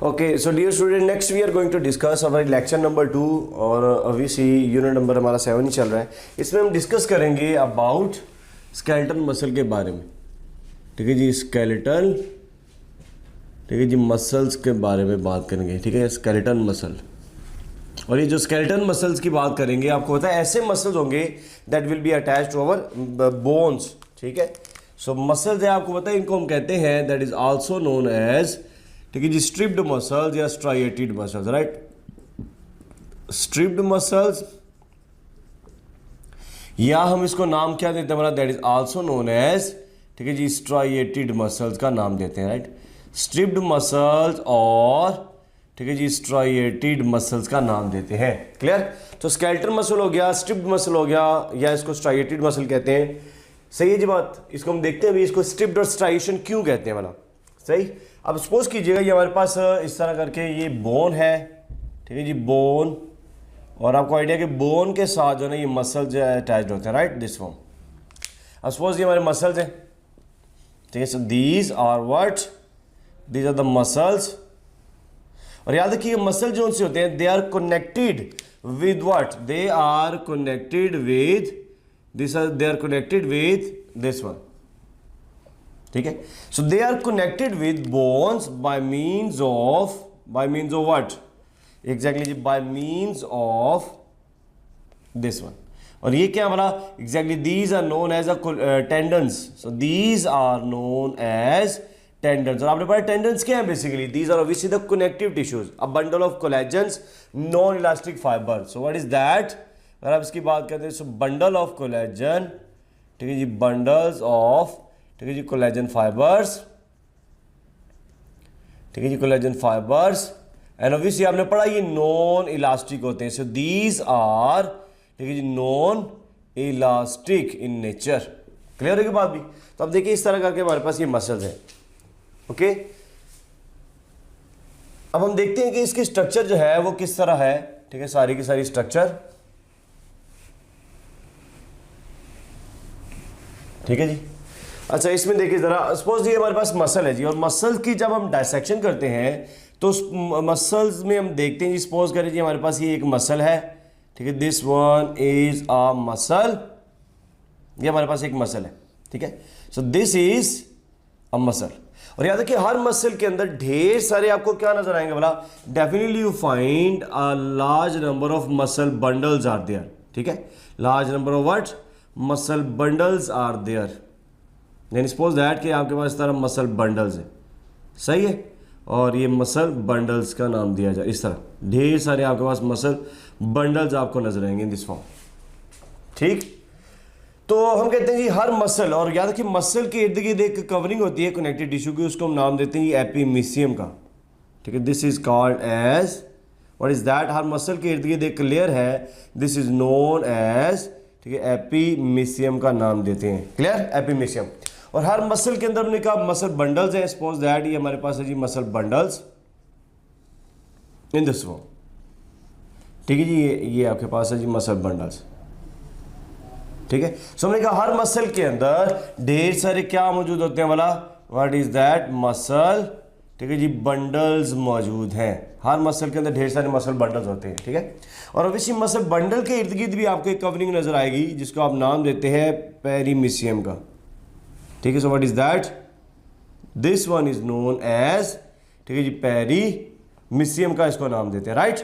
Okay, so dear student, next we are going to discuss our lecture number 2 और obviously unit number हमारा 7 ही चल रहा है। इसमें हम डिस्कस करेंगे अबाउट स्केलेटल मसल के बारे में। ठीक है जी, स्केलेटल, ठीक है जी, मसल्स के बारे में बात करेंगे। ठीक है, स्केलेटल मसल। और ये जो स्केलेटल मसल्स की बात करेंगे, आपको पता है ऐसे मसल्स होंगे that will be attached to our bones. ठीक है, सो मसल्स है, आपको पता है इनको हम कहते हैं that is also known as, ठीक है जी, स्ट्रिप्ड मसल्स या striated muscles, right. Striped muscles, या हम इसको नाम क्या देते हैं, that is also known as, ठीक है जी, स्ट्राइएटेड मसल्स का नाम देते हैं, राइट। स्ट्रिप्ड मसल्स और, ठीक है जी, स्ट्राइएटेड मसल्स का नाम देते हैं। क्लियर? तो स्केलेटल मसल हो गया, स्ट्रिप्ड मसल हो गया, या इसको स्ट्राइएटेड मसल कहते हैं। सही है जी बात। इसको हम देखते हैं अभी, इसको स्ट्रिप्ड और स्ट्राइएशन क्यों कहते हैं वाला। सही। अब सपोज कीजिएगा ये हमारे पास इस तरह करके ये बोन है, ठीक है जी, बोन, और आपको आइडिया कि बोन के साथ जो है ये मसल जो है अटैच्ड होते हैं, राइट, दिस फॉर्म। अब सपोज ये हमारे मसल्स हैं, ठीक है, so these are what, these are the muscles. और याद रखिए मसल जो उनसे होते हैं, they are connected with what, they are connected with this, they are connected with this one. ठीक है, so they are connected with bones by means of what, exactly जी, by means of this one. और ये क्या हमारा exactly, these are known as a tendons. So these are known as tendons. और आपने पढ़ा टेंडन्स क्या है basically, these are obviously the connective tissues, a bundle of collagens, non elastic fibre. So what is that, अगर आप इसकी बात करते हैं, सो बंडल ऑफ कोलेजन, ठीक है जी, बंडल्स ऑफ, ठीक है जी, कोलेजन फाइबर्स, ठीक है जी, कोलेजन फाइबर्स। एंड ऑब्वियसली आपने पढ़ा ये नॉन इलास्टिक होते हैं। सो दीज आर, ठीक है जी, non elastic in nature. Clear है बात भी। तो अब देखिए इस तरह करके हमारे पास ये मसल्स हैं। ओके, अब हम देखते हैं कि इसकी स्ट्रक्चर जो है वो किस तरह है। ठीक है, सारी की सारी स्ट्रक्चर, ठीक है जी। अच्छा, इसमें देखिए जरा, सपोज ये हमारे पास मसल है जी, और मसल की जब हम डायसेक्शन करते हैं तो उस मसल्स में हम देखते हैं जी, सपोज करें जी हमारे पास ये एक मसल है, ठीक है, this one is a muscle, ये हमारे पास एक मसल है। ठीक है, so this is a muscle. और याद रखिए हर मसल के अंदर ढेर सारे आपको क्या नजर आएंगे बोला, definitely you find a large number of muscle bundles are there. ठीक है, large number of what, muscle bundles are there. यानी सपोज दैट कि आपके पास इस तरह मसल बंडल्स है, सही है, और ये मसल बंडल्स का नाम दिया जाए। इस तरह ढेर सारे आपके पास मसल बंडल्स आपको नजर आएंगे इन दिस फॉर्म। ठीक, तो हम कहते हैं जी हर मसल, और याद रखिए मसल के इर्द गिर्द एक कवरिंग होती है कनेक्टिव टिश्यू की, उसको हम नाम देते हैं एपिमीशियम का। ठीक है, this is called as, what is that, हर मसल के इर्द गिर्द एक लेयर है, दिस इज नोन एज, ठीक है, एपिमीशियम का नाम देते हैं। Clear, epimysium. और हर मसल के अंदर हमने कहा मसल बंडल्स है। सपोज दैट ये हमारे पास है जी muscle bundles in this form. ठीक है जी, ये आपके पास है जी मसल बंडल्स। ठीक है, सो हमने कहा हर मसल के अंदर ढेर सारे क्या मौजूद होते हैं वाला, व्हाट इज दैट, मसल, ठीक है जी, बंडल्स मौजूद हैं। हर मसल के अंदर ढेर सारे मसल बंडल्स होते हैं। ठीक है, और अवश्य मसल बंडल के इर्द गिर्द भी आपको एक कवरिंग नजर आएगी जिसको आप नाम देते हैं पेरीमीशियम का। ठीक है, so what is that, this one is known as, ठीक है जी, पेरीमीशियम का इसको नाम देते हैं, राइट।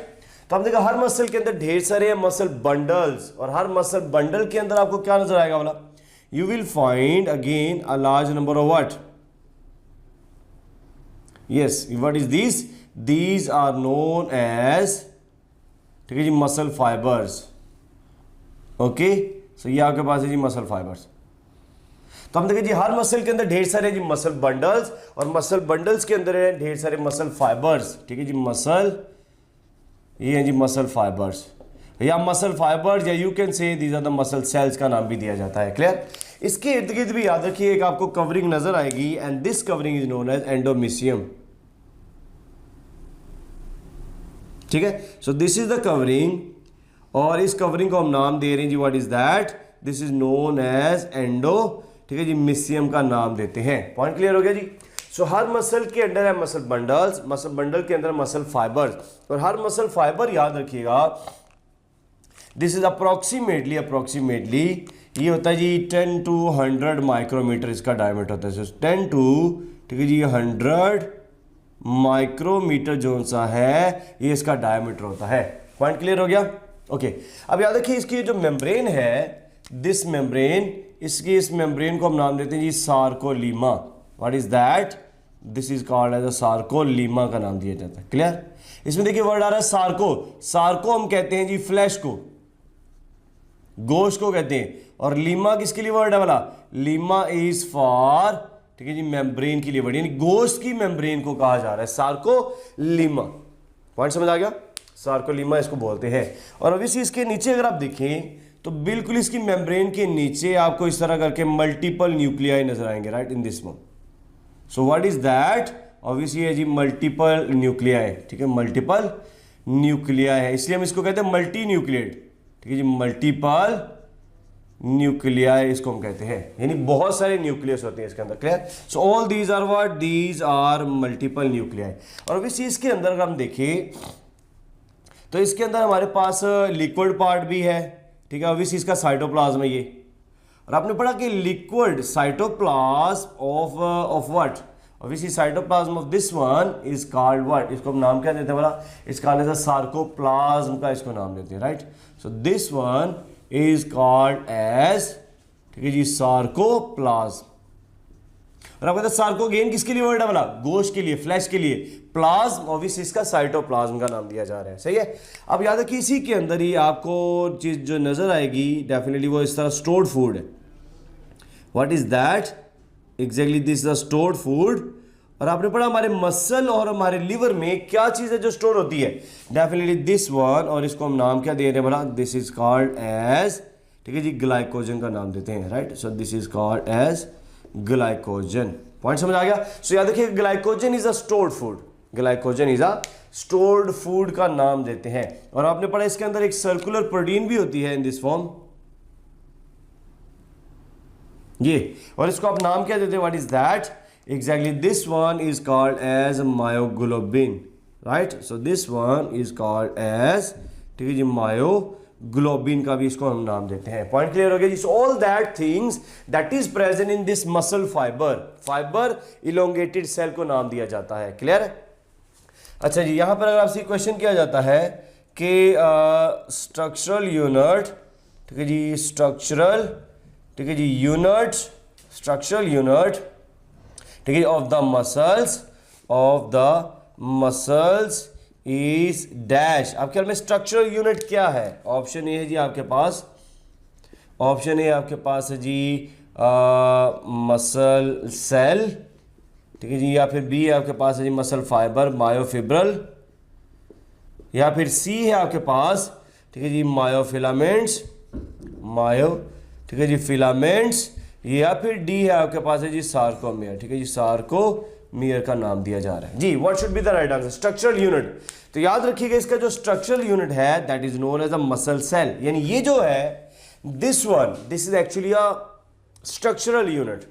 तो हम देखा हर मसल के अंदर ढेर सारे मसल बंडल्स, और हर मसल बंडल के अंदर आपको क्या नजर आएगा बोला, you will find again a large number of what, yes, what is this, these are known as, ठीक है जी, मसल फाइबर्स। ओके, सो ये आपके पास है जी मसल फाइबर्स। तो हम देखें जी हर मसल के अंदर ढेर सारे जी मसल बंडल्स, और मसल बंडल्स के अंदर है ढेर सारे मसल फाइबर्स। ठीक है जी, मसल, ये है जी मसल फाइबर्स, या मसल फाइबर्स, या you can say these are the muscle cells का नाम भी दिया जाता है। क्लियर, इसके इर्द गिर्द भी याद रखिए एक आपको कवरिंग नजर आएगी, and this covering is known as endomysium. ठीक है, so this is the covering, और इस कवरिंग को हम नाम दे रहे हैं जी, what is that, this is known as endo, ठीक है जी, मीशियम का नाम देते हैं। पॉइंट क्लियर हो गया जी। सो हर मसल के अंदर है मसल बंडल्स, मसल बंडल के अंदर मसल फाइबर्स, और हर मसल फाइबर याद रखिएगा दिस इज अप्रोक्सीमेटली ये होता है जी 10 to 100 माइक्रोमीटर इसका डायमीटर होता है। 10 to ठीक है जी 100 माइक्रोमीटर जो सा है ये इसका डायमीटर होता है। पॉइंट क्लियर हो गया? ओके अब याद रखिए इसकी जो मेम्ब्रेन है, दिस मेम्ब्रेन, इसकी इस मेम्ब्रेन को हम नाम देते हैं जी sarcolemma. What is that? This is called as a sarcolemma का नाम दिया जाता है। क्लियर? इसमें देखिए वर्ड आ रहा है सार्को। सार्को हम कहते हैं जी फ्लैश को, गोश्त को कहते हैं, और लीमा किसके लिए वर्ड है वाला? लीमा इज फॉर ठीक है जी मेम्ब्रेन के लिए वर्ड, यानी गोश्त की मेम्ब्रेन को कहा जा रहा है सार्कोलीमा। पॉइंट समझ आ गया? सार्कोलीमा इसको बोलते हैं। और ऑब्वियसली इसके नीचे अगर आप देखें तो बिल्कुल इसकी मेम्ब्रेन के नीचे आपको इस तरह करके मल्टीपल न्यूक्लियाई नजर आएंगे, right, in this one. So what is that? Obviously है जी मल्टीपल न्यूक्लियाई। ठीक है, मल्टीपल न्यूक्लियाई है, इसलिए हम इसको कहते हैं मल्टी न्यूक्लिएट। ठीक है जी, मल्टीपल न्यूक्लियाई इसको हम कहते हैं, यानी बहुत सारे न्यूक्लियस होते हैं इसके अंदर। Clear? So all these are what? These are multiple nuclei. और ऑब्वियसली इसके अंदर अगर हम देखें तो इसके अंदर हमारे पास लिक्विड पार्ट भी है। ठीक है, ऑब्वियसली इसका साइटोप्लाज्म है ये, और आपने पढ़ा कि liquid cytoplasm of what? Obviously cytoplasm of this one is called what? इसको हम नाम क्या देते हैं बोला? इसका नाम है सार्कोप्लाज्म का इसको नाम देते हैं, right. So this one is called as ठीक है जी सार्कोप्लाज्म। और आपको सार्को गेन किसके लिए वर्ड है बोला? गोश्त के लिए, फ्लैश के लिए। प्लाज्म ऑब्वियसली इसका साइटोप्लाज्म का नाम दिया जा रहा है। सही है? अब याद रखिए इसी के अंदर ही आपको चीज जो नजर आएगी डेफिनेटली वो इस तरह स्टोर्ड फूड है। What is that? Exactly this is stored food. और आपने पढ़ा हमारे मसल और हमारे लिवर में क्या चीज है जो स्टोर होती है? डेफिनेटली दिस वन, और इसको हम नाम क्या दे रहे हैं बोला? दिस इज कॉल्ड एज ठीक है जी ग्लाइकोजन का नाम देते हैं, right. So this is called as glycogen. Point समझ आ गया? सो याद रखिए glycogen is a stored food, glycogen is a stored food का नाम देते हैं। और आपने पढ़ा इसके अंदर एक सर्कुलर प्रोटीन भी होती है इन दिस फॉर्म, ये, और इसको आप नाम क्या देते हैं? What is that? Exactly this one is called as myoglobin, right. So this one is called as ठीक है जी मायोग्लोबिन का भी इसको हम नाम देते हैं। पॉइंट क्लियर हो गया जी? So all that things that is present in this muscle fibre elongated cell को नाम दिया जाता है। क्लियर? अच्छा जी, यहां पर अगर आपसे क्वेश्चन किया जाता है कि स्ट्रक्चरल यूनिट ठीक है जी स्ट्रक्चरल ठीक है जी यूनिट स्ट्रक्चरल यूनिट ठीक है of the muscles is dash. आपके ख्याल में स्ट्रक्चरल यूनिट क्या है? ऑप्शन ए है जी आपके पास, ऑप्शन ए आपके पास है जी मसल सेल ठीक है जी, या फिर बी है आपके पास है जी मसल फाइबर मायोफिब्रल, या फिर सी है आपके पास ठीक है जी मायोफिलामेंट्स ठीक है जी फिलामेंट्स, या फिर डी है आपके पास है जी सार्कोमियर। ठीक है जी सार्कोमियर का नाम दिया जा रहा है जी। What should be the right answer? Structural unit. तो याद रखिएगा इसका जो स्ट्रक्चरल यूनिट है that is known as a muscle cell, यानी ये जो है this one, this is actually a structural unit.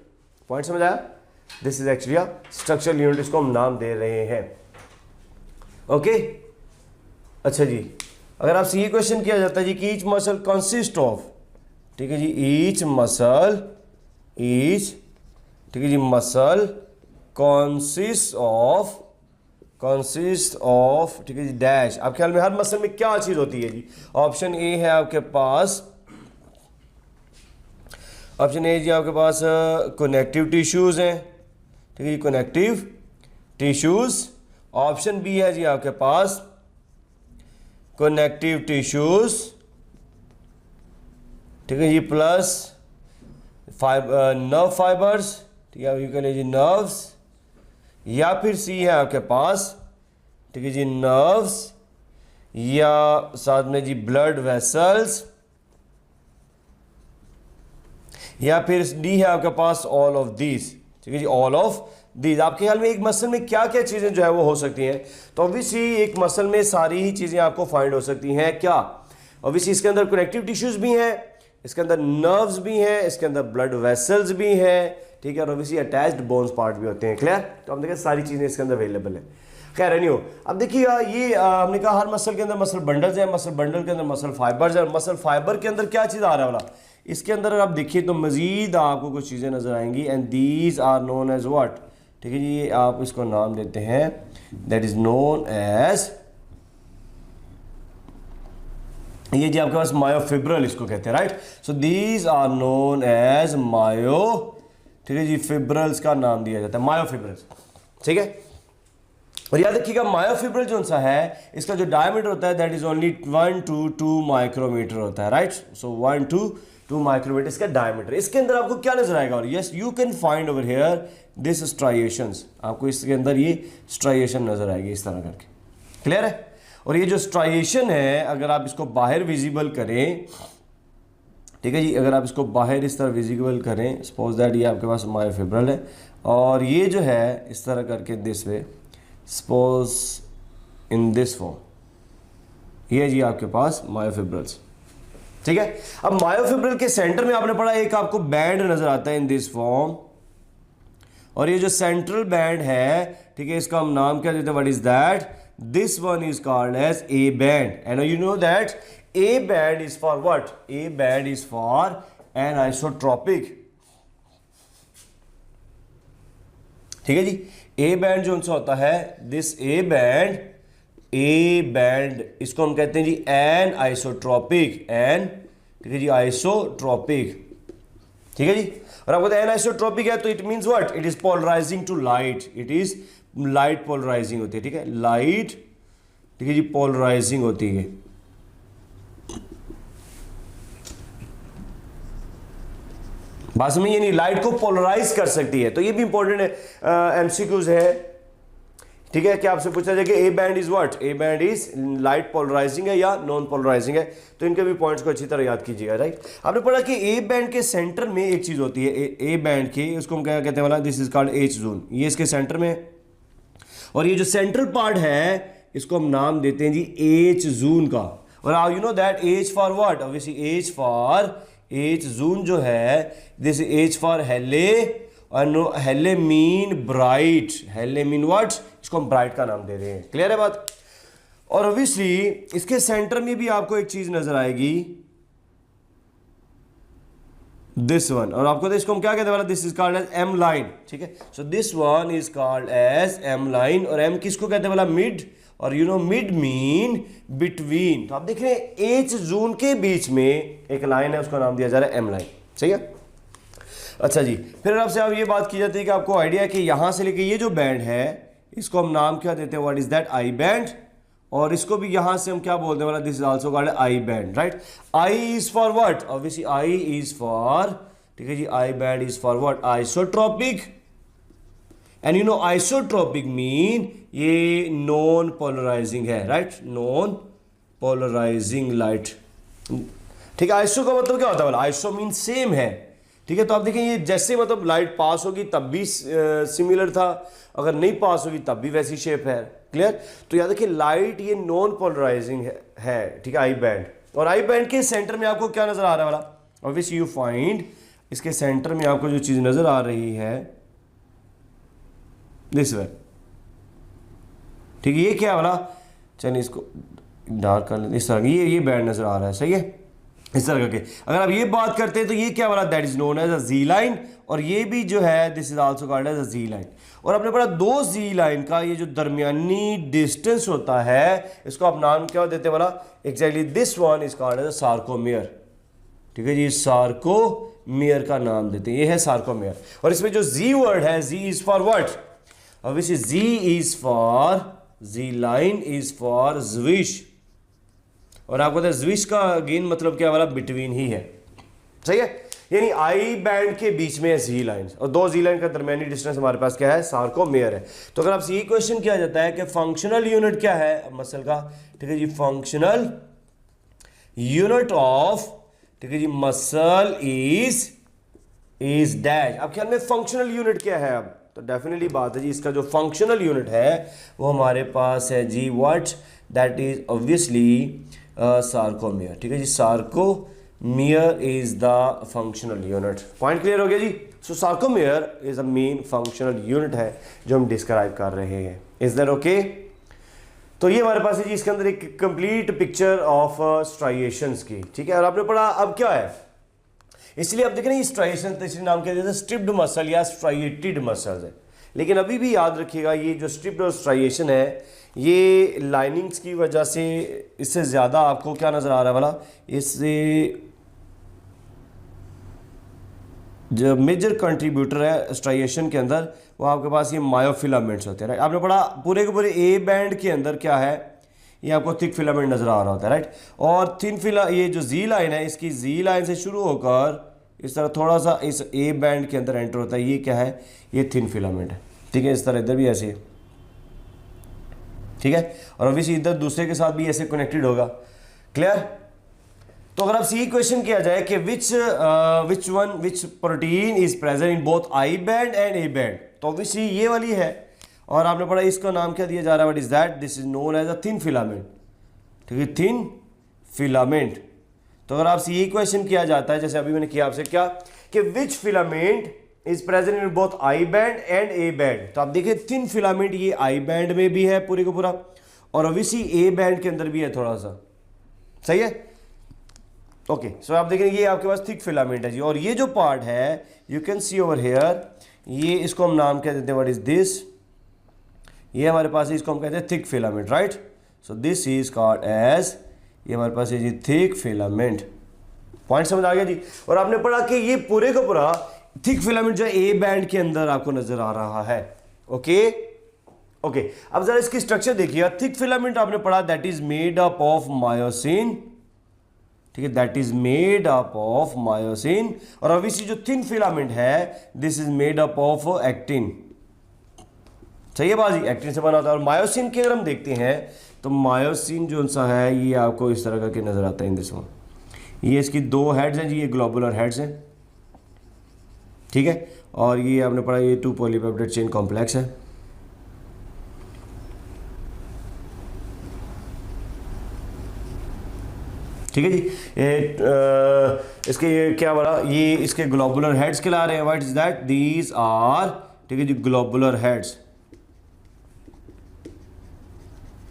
Point समझ आया? This is actually a structural unit, इसको हम नाम दे रहे हैं। ओके अच्छा जी, अगर आपसे ये क्वेश्चन किया जाता है जी कि ईच मसल कंसिस्ट ऑफ ठीक है जी ईच मसल ठीक है जी मसल कंसिस्ट ऑफ ठीक है जी डैश। आपके ख्याल में हर मसल में क्या चीज होती है जी? ऑप्शन ए है आपके पास, ऑप्शन ए जी आपके पास कनेक्टिव टिश्यूज हैं ठीक है जी कनेक्टिव टिश्यूज। ऑप्शन बी है जी आपके पास कनेक्टिव टिश्यूज ठीक है जी प्लस नर्व फाइबर्स ठीक है, यू कह लीजिए नर्व्स, या फिर सी है आपके पास ठीक है जी नर्व्स, या साथ में जी ब्लड वेसल्स, या फिर डी है आपके पास ऑल ऑफ दीज। ठीक है जी ऑल ऑफ दीज। आपके ख्याल में एक मसल में क्या क्या चीजें जो है वो हो सकती हैं? तो ऑब्वियसली एक मसल में सारी ही चीजें आपको फाइंड हो सकती हैं। क्या? ऑब्वियसली इसके अंदर कनेक्टिव टिश्यूज भी हैं, इसके अंदर नर्व्स भी हैं, इसके अंदर ब्लड वेसल्स भी हैं, ठीक है, और ऑब्वियसली अटैच्ड बोन्स पार्ट भी होते हैं। क्लियर? तो हम देखें सारी चीज़ें इसके अंदर अवेलेबल है। खैर नहीं हो, अब देखिएगा ये हमने कहा हर मसल के अंदर मसल बंडल्स हैं, मसल बंडल के अंदर मसल फाइबर्स है, और मसल फाइबर के अंदर क्या चीज़ आ रहा है वाला, इसके अंदर आप देखिए तो मजीद आपको कुछ चीज़ें नजर आएंगी, and these are known as what, ठीक है जी, ये आप इसको नाम देते हैं, दैट इज नोन एज, ये जी आपके पास मायोफिब्रल इसको कहते हैं, right. So these are known as myo, ठीक है जी, फिब्रल्स का नाम दिया जाता है मायोफिब्रल्स, ठीक है। और याद रखिएगा मायोफिब्रल जो सा है इसका जो डायमीटर होता है that is only 1 to 2 micrometre होता है, राइट। सो 1 to 2 माइक्रोमीटर इसका डायमीटर। इसके अंदर आपको क्या नजर आएगा, और yes you can find over here this striations, आपको इसके अंदर ये स्ट्राइएशन नजर आएगी इस तरह करके। क्लियर है? और ये जो स्ट्राइएशन है अगर आप इसको बाहर विजिबल करें, ठीक है जी, अगर आप इसको बाहर इस तरह विजिबल करें, सपोज दैट ये आपके पास मायोफिब्रल है, और ये जो है इस तरह करके this way, suppose in this form, ये जी आपके पास मायोफिब्रल्स, ठीक है। अब मायोफिब्रल के सेंटर में आपने पढ़ा एक आपको बैंड नजर आता है इन दिस फॉर्म, और ये जो सेंट्रल बैंड है, ठीक है, इसका हम नाम क्या देते हैं, what is that, this one is called as A band, and you know that A band is for what, A band is for anisotropic, ठीक है जी। A band जो सा होता है, this A band इसको हम कहते हैं जी anisotropic, ठीक है जी, आइसोट्रोपिक, ठीक है जी। और आपको एनिसोट्रोपिक है तो it means what, it is polarising to light, it is light polarising होती है, ठीक है, लाइट, ठीक है जी, पोलराइजिंग होती है। बात में ये नहीं, लाइट को पोलराइज कर सकती है, तो ये भी इंपॉर्टेंट है, एमसीक्यूज है, ठीक है, कि आपसे पूछा जाए कि A band is what, A band is light polarising है या नॉन पोलराइजिंग है, तो इनके भी पॉइंट्स को अच्छी तरह याद कीजिएगा, राइट। आपने पढ़ा कि ए बैंड के सेंटर में एक चीज होती है, ए बैंड की, उसको हम क्या कहते हैं वाला, this is called H zone, ये इसके सेंटर में, और ये जो सेंट्रल पार्ट है इसको हम नाम देते हैं जी एच जून का। और you know that H for what, obviously H for, H zone जो है दिस एच फॉर हेले, और helle mean bright, helle mean what, इसको हम ब्राइट का नाम दे रहे हैं। क्लियर है बात? और ऑब्वियसली इसके सेंटर में भी आपको एक चीज नजर आएगी, दिस वन, और आपको इसको हम क्या कहते हैं, this is called as M line, ठीक है। So this one is called as M line, और एम किसको कहते हैं वाला, मिड, और you know mid mean between, तो आप देख रहे हैं एच जून के बीच में एक लाइन है, उसका नाम दिया जा रहा है एम लाइन, सही है। अच्छा जी, फिर आपसे अब ये बात की जाती है कि आपको आइडिया है कि यहां से लेके ये जो बैंड है इसको हम नाम क्या देते हैं, what is that, I band, और इसको भी यहां से हम क्या बोलते हैं वाला, this is also called I band, right. I is for what, obviously I is for, ठीक है जी, I band is for what, isotropic, and you know isotropic mean ये नॉन पोलराइजिंग है, राइट, नॉन पोलराइजिंग लाइट, ठीक है। Iso का मतलब क्या होता है, आइसो मीन सेम है, ठीक है। तो आप देखें ये जैसे मतलब लाइट पास होगी तब भी सिमिलर था, अगर नहीं पास होगी तब भी वैसी शेप है। क्लियर? तो याद रखिए लाइट ये नॉन पोलराइजिंग है, ठीक है, आई बैंड, और आई बैंड के सेंटर में आपको क्या नजर आ रहा है वाला, ऑब्वियसली यू फाइंड, इसके सेंटर में आपको जो चीज नजर आ रही है दिस वे, ठीक है, ये क्या वाला, चलिए इसको डार्क कर लेते, इस तरह ये बैंड नजर आ रहा है, सही है, इस तरह करके। अगर आप ये बात करते हैं तो ये क्या वाला, that is known as a Z line, और ये भी जो है this is also called as a Z line. और आपने पढ़ा दो जी लाइन का ये जो दरमियानी डिस्टेंस होता है इसको आप नाम क्या देते हैं वाला, exactly this one is called as a sarcomere, ठीक है जी, सार्कोमेयर का नाम देते हैं, ये है सार्कोमेयर। और इसमें जो जी वर्ड है, Z is for what, obviously Z is for, Z line is for Zwish, और आपको पता है Zwish का अगेन मतलब क्या वाला, बिटवीन ही है, सही है, यानी आई बैंड के बीच में है Z लाइन, और दो Z लाइन का दरमियानी डिस्टेंस हमारे पास क्या है, सार्कोमेयर है। तो अगर आपसे ये क्वेश्चन किया जाता है कि फंक्शनल यूनिट क्या है मसल का, ठीक है जी, फंक्शनल यूनिट ऑफ, ठीक है जी, मसल इज डैश, अब ख्याल में फंक्शनल यूनिट क्या है, अब तो डेफिनेटली बात है जी, इसका जो फंक्शनल यूनिट है वो हमारे पास है जी what, that is obviously sarcomere, ठीक है जी, sarcomere is the functional unit. Point clear हो गया जी। So sarcomere is a main functional unit है जो हम डिस्क्राइब कर रहे हैं। Is that okay? तो ये हमारे पास है जी इसके अंदर एक कंप्लीट पिक्चर ऑफ स्ट्राइएशंस की, ठीक है। और आपने पढ़ा अब क्या है, इसलिए आप देख रहे हैं स्ट्राइएशन तो इसलिए नाम क्या देते हैं, स्ट्रिप्ड मसल या स्ट्राइएटेड मसल्स है। लेकिन अभी भी याद रखिएगा ये जो स्ट्रिप्ड और स्ट्राइएशन है ये लाइनिंग्स की वजह से इससे ज़्यादा आपको क्या नज़र आ रहा है वाला, इससे जो मेजर कंट्रीब्यूटर है स्ट्राइएशन के अंदर वो आपके पास ये मायोफिलामेंट्स होते हैं, राइट। आपने पढ़ा पूरे के पूरे ए बैंड के अंदर क्या है, ये आपको थिक फिलामेंट नज़र आ रहा होता है, राइट। और ये जो जी लाइन है इसकी जी लाइन से शुरू होकर इस तरह थोड़ा सा इस ए बैंड के अंदर एंटर होता है, ये क्या है, ये थिन फिलामेंट है, ठीक है। इस तरह इधर भी ऐसे है, ठीक है। और ऑब्वियसली इधर दूसरे के साथ भी ऐसे कनेक्टेड होगा, क्लियर। तो अगर आपसे ये क्वेश्चन किया जाए कि विच protein is present in both I band and A band, तो ऑब्वियसली ये वाली है। और आपने पढ़ा इसका नाम क्या दिया जा रहा है, what is that, this is known as a thin filament, ठीक है, थिन फिलामेंट। तो अगर आपसे ये क्वेश्चन किया जाता है जैसे अभी मैंने किया आपसे क्या कि which filament is present in both I band and A band, तो आप देखिए थिन फिलामेंट ये आई बैंड में भी है पूरे का पूरा और ऑब्वियसली ए बैंड के अंदर भी है थोड़ा सा, सही है, ओके। सो आप देखें ये आपके पास थिक फिलामेंट है जी। और ये जो पार्ट है you can see over here, ये इसको हम नाम क्या देते हैं, व्हाट इज दिस, ये हमारे पास है, इसको हम कहते हैं thick filament, right. So this is called as, ये हमारे पास है जी थिक फिलामेंट। पॉइंट समझ आ गया जी। और आपने पढ़ा कि ये पूरे का पूरा थिक फिलामेंट जो है ए बैंड के अंदर आपको नजर आ रहा है, ओके ओके। अब जरा इसकी स्ट्रक्चर देखिए, थिक फिलामेंट आपने पढ़ा that is made up of myosin, ठीक है, that is made up of myosin. और ऑब्वियसली जो थिन फिलामेंट है this is made up of actin, सही है बाजी, एक्टिन से बना होता है। और मायोसिन की अगर हम देखते हैं तो मायोसिन जो सा है ये आपको इस तरह करके नजर आता है इन दिस वन, ये इसकी दो हेड्स हैं जी, ये ग्लोबुलर हेड्स हैं, ठीक है। और ये आपने पढ़ा ये 2 पॉलीपेप्टाइड चेन कॉम्प्लेक्स है, ठीक है जी। इसके ये क्या बोला, ये इसके ग्लोबुलर हेड्स कहला रहे हैं, what is that, these are, ठीक है जी, ग्लोबुलर हेड्स,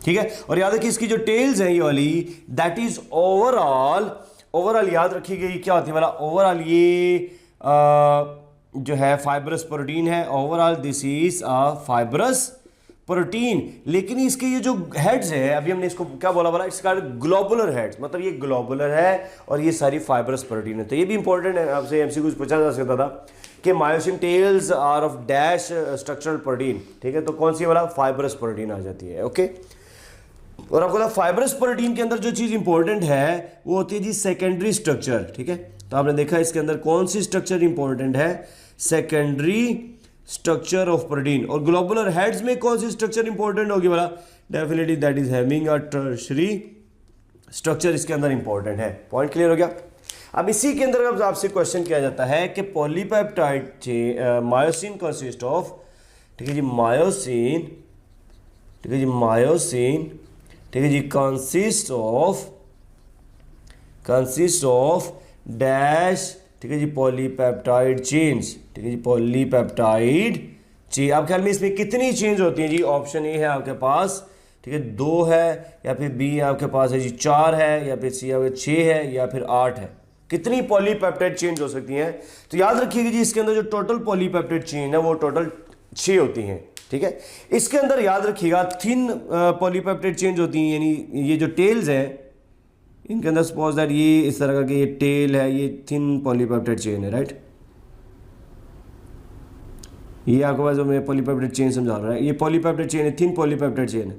ठीक है। और याद रखिए इसकी जो टेल्स हैं ये वाली दैट इज ओवरऑल याद रखिएगा ये क्या होती है वाला, ओवरऑल ये जो है फाइब्रस प्रोटीन है, overall this is a fibrous protein. लेकिन इसके ये जो हेड्स है अभी हमने इसको क्या बोला वाला, इसका ग्लोबुलर हेड्स, मतलब ये ग्लोबुलर है और ये सारी फाइब्रस प्रोटीन है। तो ये भी इंपॉर्टेंट है, आपसे एमसीक्यू पूछा जा सकता था कि myosin tails are of dash structural protein, ठीक है। तो कौन सी वाला, फाइब्रस प्रोटीन आ जाती है, ओके। और आपको फाइब्रस प्रोटीन के अंदर जो चीज इंपॉर्टेंट है वो होती है जी सेकेंडरी स्ट्रक्चर, ठीक है। तो आपने देखा इसके अंदर कौन सी स्ट्रक्चर इंपॉर्टेंट है, सेकेंडरी स्ट्रक्चर ऑफ प्रोटीन। और ग्लोबुलर हेड्स में कौन सी स्ट्रक्चर इंपॉर्टेंट होगी वाला, definitely that is having a tertiary structure इसके अंदर इंपॉर्टेंट है। पॉइंट क्लियर हो गया। अब इसी के अंदर अब आपसे क्वेश्चन किया जाता है कि पॉलीपेप्टाइड मायोसिन कंसिस्ट ऑफ, ठीक है जी, मायोसिन, ठीक है जी, मायोसिन, ठीक है जी, कंसिस्ट ऑफ डैश, ठीक है जी, पॉलीपेप्टाइड चेन्स, ठीक है जी, पॉलीपेप्टाइड चेन। आपके ख्याल में इसमें कितनी चेन्स होती हैं जी, ऑप्शन ए है आपके पास, ठीक है 2 है, या फिर बी आपके पास है जी 4 है, या फिर सी आपके 6 है, या फिर 8 है। कितनी पॉलीपेप्टाइड चेन्स हो सकती हैं, तो याद रखिएगा जी इसके अंदर जो टोटल पॉलीपेप्टाइड चेन है वो टोटल 6 होती हैं, ठीक है। इसके अंदर याद रखिएगा थिन पॉलीपेप्टाइड चेन्स होती हैं, यानी ये जो टेल्स हैं इनके अंदर सपोज दैट ये इस तरह का कि ये टेल है, ये थिन पॉलीपेप्टाइड चेन है, राइट। ये आपके पास जो मैं पॉलीपेप्टाइड चेन समझा रहा है, ये पॉलीपेप्टाइड चेन है, थिन पॉलीपेप्टाइड चेन है,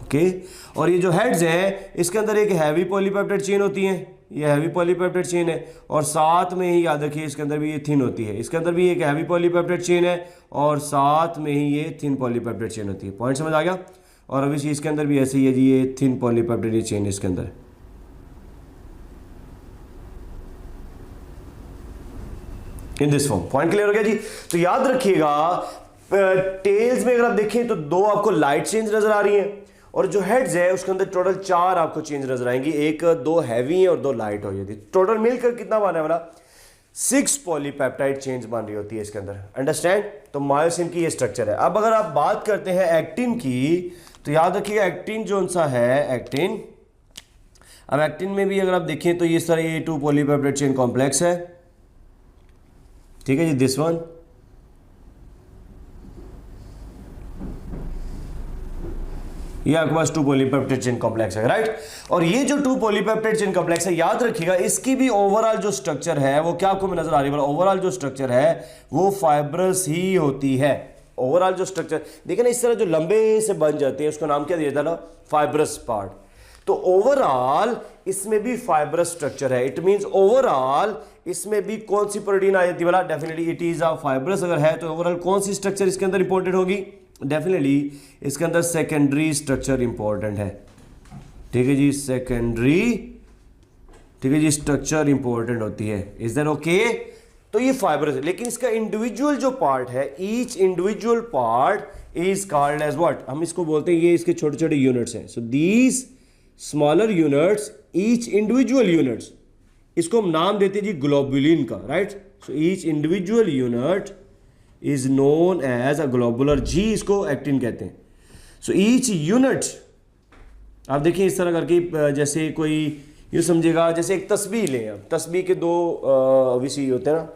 ओके। और ये जो हेड्स हैं इसके अंदर एक हैवी पॉलीपेप्टाइड चेन होती है, ये हैवी पॉलीपेप्टाइड चेन है, और साथ में ही याद रखिए इसके अंदर भी ये थिन होती है, इसके अंदर भी एक हैवी पॉलीपेप्टाइड चेन है और साथ में ही ये थिन पॉलीपेप्टाइड चेन होती है। पॉइंट समझ आ गया। और अभी इसके अंदर भी ऐसे ही है जी, ये थिन पॉलीपेप्टाइड चेन इसके अंदर, इन दिस फॉर्म। पॉइंट क्लियर हो गया जी। तो याद रखिएगा टेल्स में अगर आप देखें तो 2 आपको लाइट चेंज नजर आ रही हैं, और जो हेड्स है उसके अंदर टोटल 4 आपको चेंज नजर आएंगी, 1 2 हैवी और 2 लाइट हो जाती है। टोटल मिलकर कितना बना है वाला 6 पॉलीपेप्टाइड चेन्स बन रही होती है इसके अंदर, अंडरस्टैंड। तो मायोसिन की ये स्ट्रक्चर है। अब अगर आप बात करते हैं एक्टिन की, तो याद रखिएगा एक्टिन जो सा है, एक्टिन, अब एक्टिन में भी अगर आप देखें तो ये इस तरह ये 2 पॉलीपेप्टाइड चेन कॉम्प्लेक्स है, ठीक है जी, दिस वन। ये आपके पास 2 पॉलीपेप्टाइड चेन कॉम्प्लेक्स है, राइट। और ये जो 2 पॉलीपेप्टाइड चेन कॉम्प्लेक्स है, याद रखिएगा इसकी भी ओवरऑल जो स्ट्रक्चर है वो क्या आपको नजर आ रही है, ओवरऑल जो स्ट्रक्चर है वो फाइब्रस ही होती है। ओवरऑल जो स्ट्रक्चर देखिए ना, इस तरह जो लंबे से बन जाते हैं उसका नाम क्या दिया था ना, फाइब्रस पार्ट। तो ओवरऑल इसमें भी फाइब्रस स्ट्रक्चर है। इट मींस ओवरऑल इसमें भी कौन सी प्रोटीन आ जाती है, definitely it is a fibrous अगर है तो ओवरऑल कौन सी स्ट्रक्चर इसके अंदर इंपॉर्टेंट होगी, डेफिनेटली इसके अंदर सेकेंडरी स्ट्रक्चर इंपॉर्टेंट है, ठीक है जी, सेकेंडरी, ठीक है जी, स्ट्रक्चर इंपॉर्टेंट होती है। Is that okay. तो ये फाइब्रस है, लेकिन इसका इंडिविजुअल जो पार्ट है, each individual part is called as what, हम इसको बोलते हैं, ये इसके छोटे छोटे यूनिट्स हैं। So these smaller units, each individual units, इसको हम नाम देते हैं जी ग्लोबुलिन का, right. So each individual unit is known as a globular, जी इसको एक्टिन कहते हैं। सो ईच यूनिट, आप देखिए इस तरह करके, जैसे कोई यूँ समझेगा जैसे एक तस्बीह लें, अब तस्बीह के 2 विषय होते हैं ना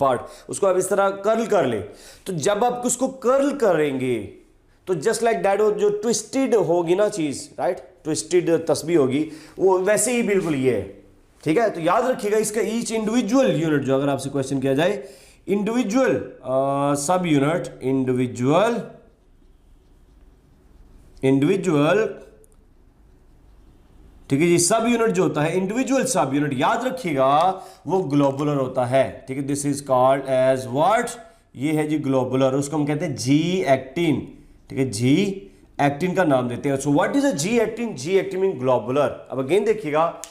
पार्ट, उसको आप इस तरह कर्ल कर ले, तो जब आप उसको कर्ल करेंगे तो जस्ट लाइक दैट, जो ट्विस्टेड होगी ना चीज़, राइट, ट्विस्टेड तस्बीह होगी, वो वैसे ही बिल्कुल ये है, ठीक है। तो याद रखिएगा इसका ईच इंडिविजुअल यूनिट, जो अगर आपसे क्वेश्चन किया जाए, इंडिविजुअल सब यूनिट, इंडिविजुअल, ठीक है जी, सब यूनिट जो होता है, इंडिविजुअल सब यूनिट, याद रखिएगा वो ग्लोबुलर होता है, ठीक है। This is called as what, ये है जी ग्लोबुलर, उसको हम कहते हैं जी एक्टिन, ठीक है, जी एक्टिन का नाम देते हैं। सो what is a G actin, G actin mean globular. अब अगेन देखिएगा,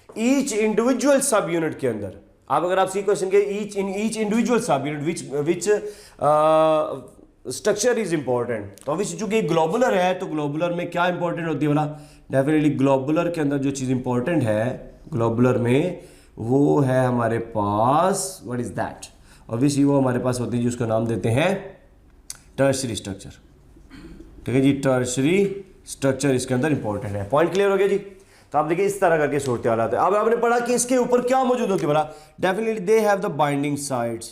ईच इंडिविजुअल सब यूनिट के अंदर, आप अगर आप सी क्वेश्चन के ईच इंडिविजुअल सब unit which structure is important, तो अभी चूंकि ग्लोबुलर है तो ग्लोबुलर में क्या इंपॉर्टेंट होती है, डेफिनेटली ग्लोबुलर के अंदर जो चीज़ इंपॉर्टेंट है ग्लोबुलर में, वो है हमारे पास, व्हाट इज दैट, ऑब्वियसली वो हमारे पास होती है जिसका नाम देते हैं टर्शरी स्ट्रक्चर, ठीक है जी, टर्शरी स्ट्रक्चर इसके अंदर इंपॉर्टेंट है। पॉइंट क्लियर हो गया जी। तो आप देखिए इस तरह करके सूरत हाल आते हैं। अब आपने पढ़ा कि इसके ऊपर क्या मौजूद होती है, definitely they have the binding sides,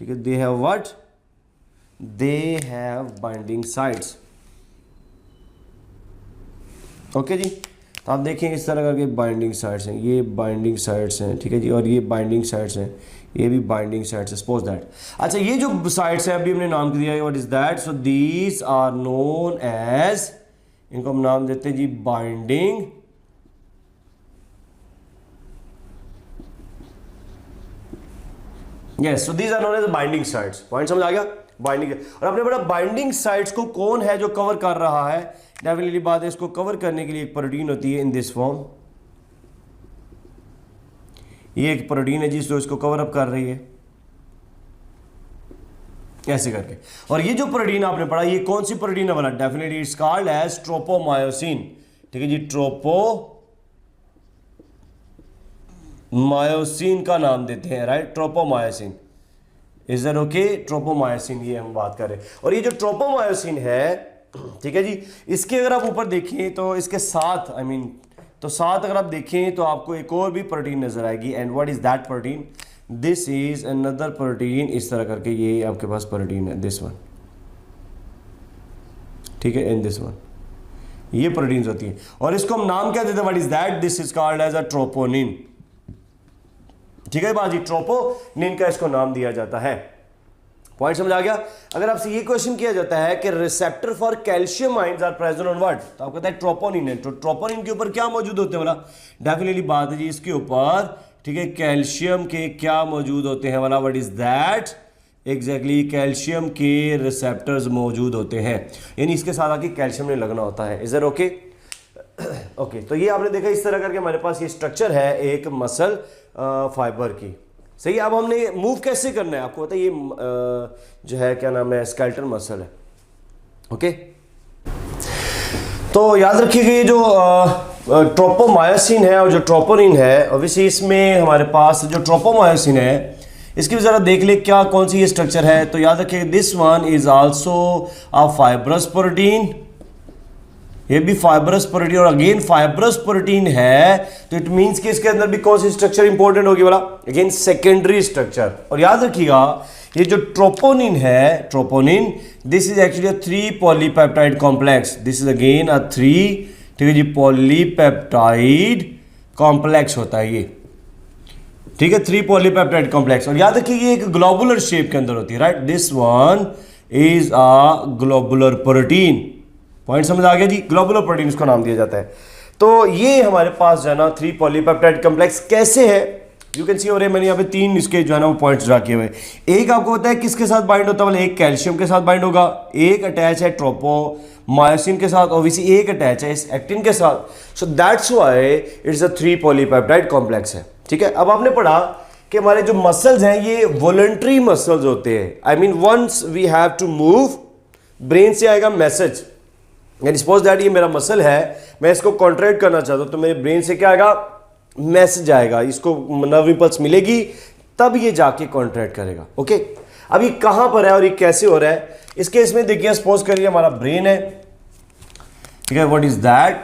ठीक है, they have what, they have binding sides, okay जी। तो आप देखें इस तरह करके बाइंडिंग साइड्स हैं, ये बाइंडिंग साइड्स हैं, ठीक है जी, और ये बाइंडिंग साइड्स हैं, ये भी बाइंडिंग साइड्स है, सपोज दैट। अच्छा, ये जो साइड्स है अभी हमने नाम दिया है, what is that, so these are known as, इनको हम नाम देते हैं जी binding, yes, so these are known as binding sides. Point समझ आ गया, बाइंडिंग। और आपने बड़ा बाइंडिंग साइड्स को कौन है जो कवर कर रहा है, डेफिनेटली बात है, इसको कवर करने के लिए एक प्रोटीन होती है इन दिस फॉर्म, ये एक प्रोटीन है जिसको इसको कवर अप कर रही है ऐसे करके। और ये जो प्रोटीन आपने पढ़ा, ये कौन सी प्रोटीन है, definitely it's called as tropomyosin, ठीक है जी, ट्रोपोमायोसिन का नाम देते हैं, right, tropomyosin, is that okay, tropomyosin ये हम बात कर रहे हैं। और ये जो ट्रोपोमायोसिन है, ठीक है जी, इसके अगर आप ऊपर देखें तो इसके साथ तो साथ अगर आप देखें तो आपको एक और भी प्रोटीन नजर आएगी, and what is that protein, this is another protein, इस तरह करके ये आपके पास प्रोटीन है, दिस वन, ठीक है, इन दिस वन, ये प्रोटीन्स होती है, और इसको हम नाम क्या देते हैं, what is that, this is called as a troponin, ठीक है बाजी, ट्रोपोनिन का इसको नाम दिया जाता है। पॉइंट समझ आ गया। अगर आपसे ये क्वेश्चन किया जाता है कि receptor for calcium ions are present on what, तो आप कहते हैं ट्रोपोनिन है, तो ट्रोपोनिन के ऊपर क्या मौजूद होते हैं, डेफिनेटली बात है जी इसके ऊपर, ठीक है, कैल्शियम के क्या मौजूद होते हैं, what is that, exactly calcium के रिसेप्टर्स मौजूद होते हैं, यानी इसके साथ आके कैल्शियम ने लगना होता है, इज दैट ओके। ओके, तो ये आपने देखा इस तरह करके हमारे पास ये स्ट्रक्चर है एक मसल फाइबर की, सही। अब हमने मूव कैसे करना है, आपको पता है ये जो है क्या नाम है, स्केलेटल मसल है, ओके। तो याद रखिएगा ये जो ट्रोपोमायोसिन है और जो ट्रोपोनिन है, ऑब्वियसली इसमें हमारे पास जो ट्रोपोमायोसिन है इसकी भी ज़रा देख ले क्या कौन सी ये स्ट्रक्चर है। तो याद रखिए this one is also a fibrous protein, ये भी फाइब्रस प्रोटीन, और अगेन फाइब्रस प्रोटीन है तो इट मींस कि इसके अंदर भी कौन सी स्ट्रक्चर इंपॉर्टेंट होगी बोला, अगेन सेकेंडरी स्ट्रक्चर। और याद रखिएगा ये जो ट्रोपोनिन है, troponin this is actually a 3 polypeptide complex, this is again a 3, ठीक है जी, पॉलीपेप्टाइड कॉम्प्लेक्स होता है ये, ठीक है, 3 पॉलीपेप्टाइड कॉम्प्लेक्स। और याद रखिए ये एक ग्लोबुलर शेप के अंदर होती है, right, this one is a globular protein. Point समझ आ गया जी, ग्लोबुलर प्रोटीन इसको नाम दिया जाता है। तो ये हमारे पास जो है ना 3 पॉलीपेप्टाइड कॉम्प्लेक्स कैसे है, यू कैन सी, और मैंने यहाँ पे 3 इसके जो है ना वो पॉइंट्स ड्रा किए हुए। एक आपको पता है किसके साथ बाइंड होता है, मतलब एक कैल्शियम के साथ बाइंड होगा, एक अटैच है ट्रोपोमायोसिन के साथ, ऑब्वियसली एक अटैच है इस एक्टिन के साथ। So that's why it's a 3 polypeptide complex है, ठीक है। अब आपने पढ़ा कि हमारे जो मसल्स हैं ये वॉलंटरी मसल्स होते हैं, I mean once we have to move, brain से आएगा मैसेज, एंड सपोज दैट ये मेरा मसल है, मैं इसको कॉन्ट्रैक्ट करना चाहता हूं तो मेरे ब्रेन से क्या आएगा, मैसेज आएगा, इसको नर्व इंपल्स मिलेगी, तब ये जाके कॉन्ट्रैक्ट करेगा। ओके, अब ये कहां पर है और ये कैसे हो रहा है, इस केस में देखिए सपोज करिए हमारा ब्रेन है, ठीक है, what is that,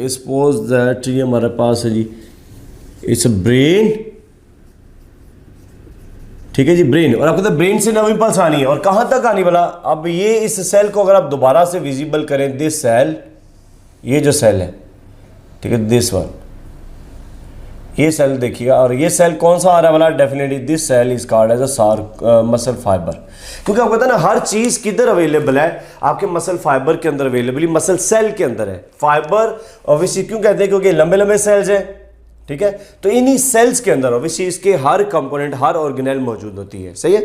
suppose that ये हमारे पास है जी, इट्स अ ब्रेन, ठीक है जी, ब्रेन, और आपको तो ब्रेन से नर्व इंपल्स आनी है, और कहां तक आनी वाला। अब ये इस सेल को अगर आप दोबारा से विजिबल करें, दिस सेल, ये जो सेल है, ठीक है, दिस वन, ये सेल देखिएगा, और ये सेल कौन सा आ रहा है वाला, definitely this cell is called as a muscle fibre, क्योंकि आपको पता है ना हर चीज किधर अवेलेबल है, आपके मसल फाइबर के अंदर अवेलेबल, मसल सेल के अंदर है। फाइबर ऑब्वियसली क्यों कहते हैं, क्योंकि लंबे लंबे सेल्स हैं, ठीक है, तो इन्हीं सेल्स के अंदर ऑब्वियसली इसके हर कंपोनेंट, हर ऑर्गेनेल मौजूद होती है, सही है।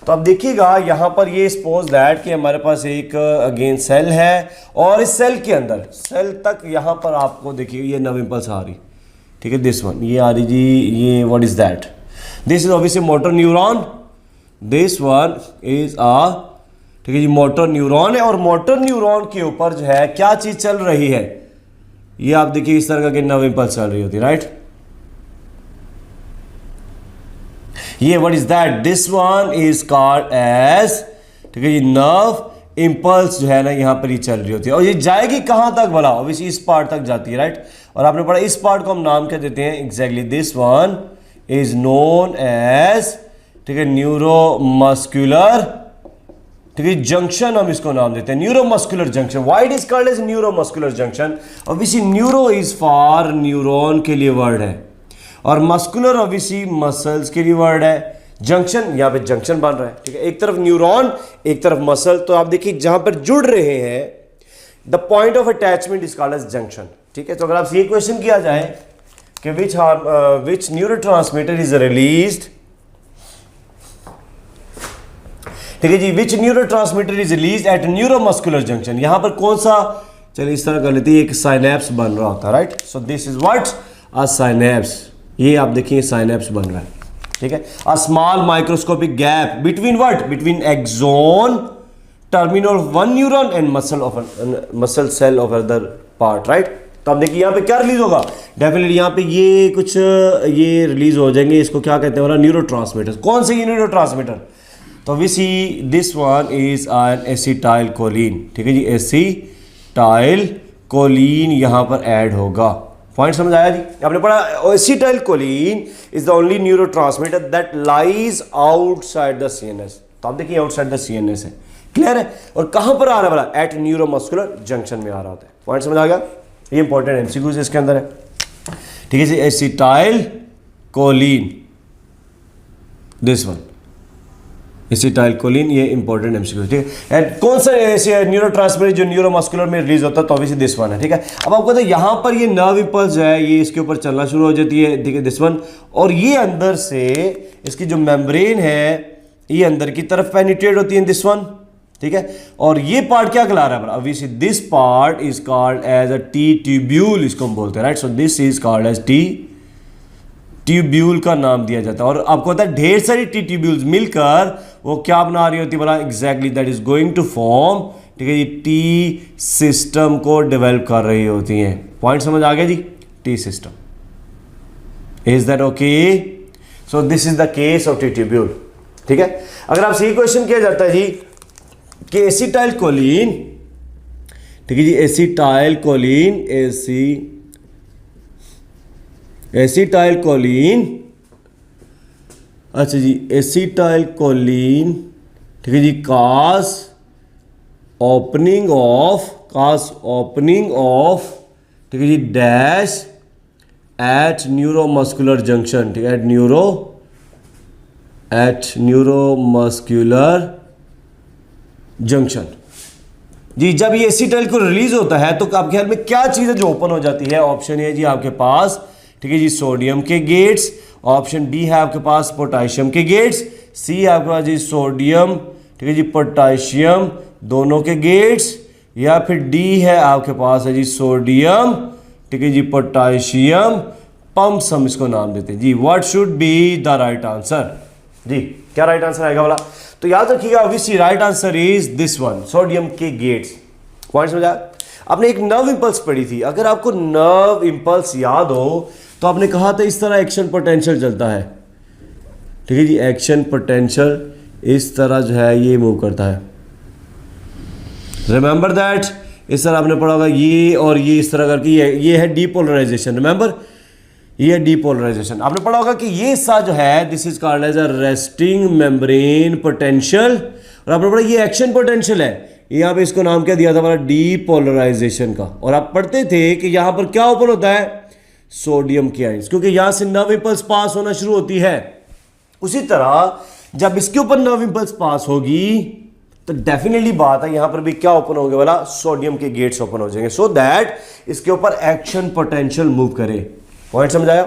तो अब देखिएगा यहां पर ये सपोज दैट कि हमारे पास एक अगेन सेल है, और इस सेल के अंदर, सेल तक यहां पर आपको देखिए ये नर्व इंपल्स आ रही, ठीक है, दिस वन, ये आ रही जी, ये what is that, this is obviously motor neuron, this one is a, ठीक है जी, मोटर न्यूरॉन है, और मोटर न्यूरॉन के ऊपर जो है क्या चीज चल रही है, ये आप देखिए इस तरह का नर्व इंपल्स चल रही होती है, राइट। ये what is that, this one is called as, ठीक है, ये नर्व इंपल्स जो है ना यहां पर ही चल रही होती है, और ये जाएगी कहां तक भला, ऑब्वियसली इस पार्ट तक जाती है, राइट। और आपने पढ़ा इस पार्ट को हम नाम क्या देते हैं, exactly this one is known as, ठीक है, न्यूरोमस्कुलर, ठीक है, जंक्शन हम इसको नाम देते हैं, neuromuscular junction. Why it is called as neuromuscular junction, obviously neuro is for neuron के लिए वर्ड है, और मस्कुलर ऑब्वियसली मसल्स के लिए वर्ड है, जंक्शन यहाँ पे जंक्शन बन रहा है, ठीक है, एक तरफ न्यूरॉन एक तरफ मसल, तो आप देखिए जहां पर जुड़ रहे हैं the point of attachment is called as junction, ठीक है। तो अगर आपसे ये क्वेश्चन किया जाए कि विच न्यूरोट्रांसमीटर इज रिलीज्ड, ठीक है जी, which neurotransmitter is released at neuromuscular junction, यहां पर कौन सा, चलिए इस तरह कर लेते हैं, एक साइनेप्स बन रहा होता है, right. So this is what a synapse, ये आप देखिए साइनेप्स बन रहा है, ठीक है, a small microscopic gap between what, between axon terminal of one neuron and muscle cell of other part, right. तो आप देखिए यहाँ पे क्या रिलीज होगा, डेफिनेटली यहाँ पे ये कुछ ये रिलीज हो जाएंगे, इसको क्या कहते हैं, न्यूरोट्रांसमीटर। कौन से ये न्यूरोट्रांसमीटर, तो we see this one is an acetylcholine, ठीक है जी, एसिटाइल कोलिन यहाँ पर ऐड होगा। पॉइंट समझ आया जी, आपने पढ़ा acetyl choline is the only neurotransmitter that lies outside the CNS. तो आप देखिए आउटसाइड द सीएनएस है, क्लियर है, और कहां पर आ रहा है वाला, एट न्यूरोमस्कुलर जंक्शन में आ रहा होता है। पॉइंट समझ आ गया, ये इंपॉर्टेंट एमसीक्यूज इसके अंदर है, ठीक है जी, acetyl choline, this one acetyl choline, ये इंपॉर्टेंट एमसीक्यू, ठीक है। एंड कौन सा ऐसे न्यूरोट्रांसमीटर जो न्यूरोमस्कुलर में रिलीज होता है, तो ऑब्वियसली दिस वन है, ठीक है। अब आपको पता है यहाँ पर ये नर्व इंपल्स जो है ये इसके ऊपर चलना शुरू हो जाती है, ठीक है, दिस वन, और ये अंदर से इसकी जो मेम्ब्रेन है ये अंदर की तरफ पेनिट्रेट होती है, दिस वन, ठीक है, और ये पार्ट क्या कहला रहा है, obviously this part is called as a T tubule, इसको हम बोलते हैं, right. So this is called as T tubule का नाम दिया जाता है, और आपको पता है ढेर सारी टी ट्यूब्यूल्स मिलकर वो क्या बना रही होती है बोला, exactly that is going to form, ठीक है, ये टी सिस्टम को डेवलप कर रही होती हैं। पॉइंट समझ आ गया जी, T system. Is that okay? So this is the case of T tubule. ठीक है, अगर आपसे ये क्वेश्चन किया जाता है जी कि एसिटाइल कोलिन, ठीक है जी, एसिटाइल कोलिन, अच्छा जी, एसिटाइल कोलिन, ठीक है जी, काज ओपनिंग ऑफ, ठीक है जी, डैश एट न्यूरोमस्कुलर जंक्शन, ठीक है, एट न्यूरोमस्कुलर जंक्शन जी। जब ये एसिटाइल को रिलीज होता है तो आपके ख्याल में क्या चीज़ है जो ओपन हो जाती है? ऑप्शन ए जी आपके पास, ठीक है जी, सोडियम के गेट्स, ऑप्शन बी है आपके पास पोटाशियम के गेट्स, सी है आपके पास जी सोडियम, ठीक है जी, पोटाशियम दोनों के गेट्स, या फिर डी है आपके पास है जी सोडियम, ठीक है जी, पोटाशियम पंप्स हम इसको नाम देते हैं जी। What should be the right answer जी? क्या राइट आंसर आएगा वाला? तो याद रखिएगा, obviously right answer is this one, sodium के गेट्स। पॉइंट समझा? आपने एक नर्व इंपल्स पढ़ी थी, अगर आपको नर्व इंपल्स याद हो तो आपने कहा था इस तरह एक्शन पोटेंशियल चलता है, ठीक है जी, एक्शन पोटेंशियल इस तरह जो है ये मूव करता है। रिमेंबर दैट, इस तरह आपने पढ़ा होगा, ये और ये इस तरह करके ये है डीपोलराइजेशन। रिमेंबर, ये डीपोलराइजेशन आपने पढ़ा होगा कि ये सा जो है this is called as a resting membrane potential, और आपने पढ़ा ये एक्शन पोटेंशियल है, यहाँ पे इसको नाम क्या दिया था हमारा? डीपोलराइजेशन का। और आप पढ़ते थे कि यहाँ पर क्या ओपन होता है? सोडियम के आयंस, क्योंकि यहाँ से नर्व इंपल्स पास होना शुरू होती है। उसी तरह जब इसके ऊपर नर्व इंपल्स पास होगी तो डेफिनेटली बात है यहाँ पर भी क्या ओपन होगा वाला? सोडियम के गेट्स ओपन हो जाएंगे, सो दैट इसके ऊपर एक्शन पोटेंशियल मूव करे। पॉइंट समझाया?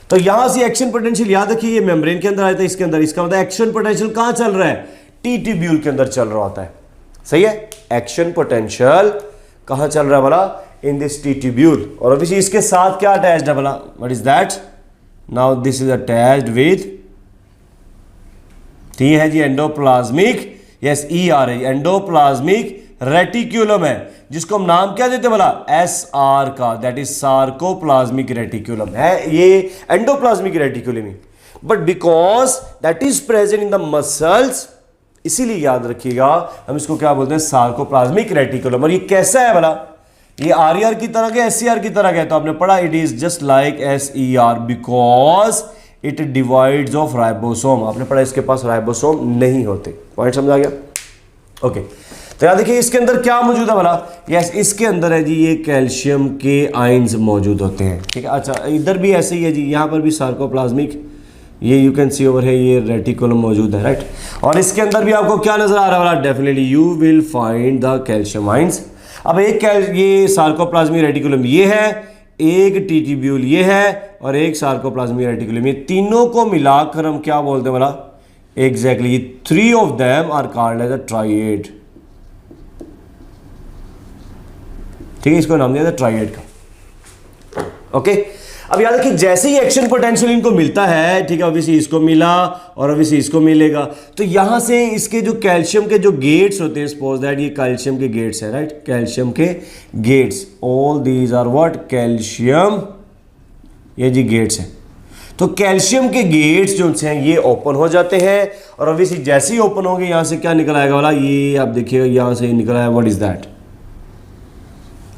तो यहां से एक्शन पोटेंशियल याद रखिए, ये मेम्ब्रेन के अंदर आया था, इसके अंदर, इसका मतलब एक्शन पोटेंशियल कहां चल रहा है? टी ट्यूब्यूल के अंदर चल रहा होता है। सही है, एक्शन पोटेंशियल कहां चल रहा है वाला? In this T tubule. और अभी इसके साथ क्या अटैच्ड है वाला? What is that? Now this is attached with, ठीक है जी, एंडोप्लाज्मिक, यस ई आर है, एंडोप्लाज्मिक रेटिक्यूलम है, जिसको हम नाम क्या देते हैं बोला? एस आर का, दैट इज सार्कोप्लाज्मिक रेटिक्यूलम है ये endoplasmic reticulum. But because that is present in the muscles, इसीलिए याद रखिएगा हम इसको क्या बोलते हैं? Sarcoplasmic reticulum. और ये कैसा है बोला? ये आर की तरह का, एस की तरह का है। तो आपने पढ़ा it is just like S E R because it divides of ribosome. आपने पढ़ा इसके पास राइबोसोम नहीं होते। पॉइंट समझ आ गया? ओके, तो याद देखिए इसके अंदर क्या मौजूद है बोला? यस, इसके अंदर है जी ये कैल्शियम के आयंस मौजूद होते हैं। ठीक है, अच्छा इधर भी ऐसे ही है जी, यहाँ पर भी सार्कोप्लाज्मिक, ये यू कैन सी ओवर है, ये रेटिकुलम मौजूद है, राइट। और इसके अंदर भी आपको क्या नजर आ रहा है वाला? Definitely you will find the calcium ions. अब एक ये सार्कोप्लाज्मिक रेटिकुलम ये है, एक टी ट्यूब्यूल ये है, और एक सार्कोप्लाज्मिक रेटिकुलम, ये तीनों को मिलाकर हम क्या बोलते हैं बोला? Exactly 3 of them are called as a triad. ठीक है, इसको नाम दिया था ट्राइएड का। ओके, अब याद रखिए जैसे ही एक्शन पोटेंशियल इनको मिलता है, ठीक है, ऑब्वियसली इसको मिला और ऑब्वियसली इसको मिलेगा, तो यहां से इसके जो कैल्शियम के जो गेट्स होते हैं, सपोज दैट ये कैल्शियम के गेट्स है, राइट, कैल्शियम के gates, all these are what? Calcium, ये जी गेट्स हैं। तो कैल्शियम के गेट्स जो हैं ये ओपन हो जाते हैं, और ऑब्वियसली जैसे ही ओपन होंगे यहां से क्या निकल आएगा वाला? ये आप देखिएगा यहां से निकल आया, व्हाट इज दैट?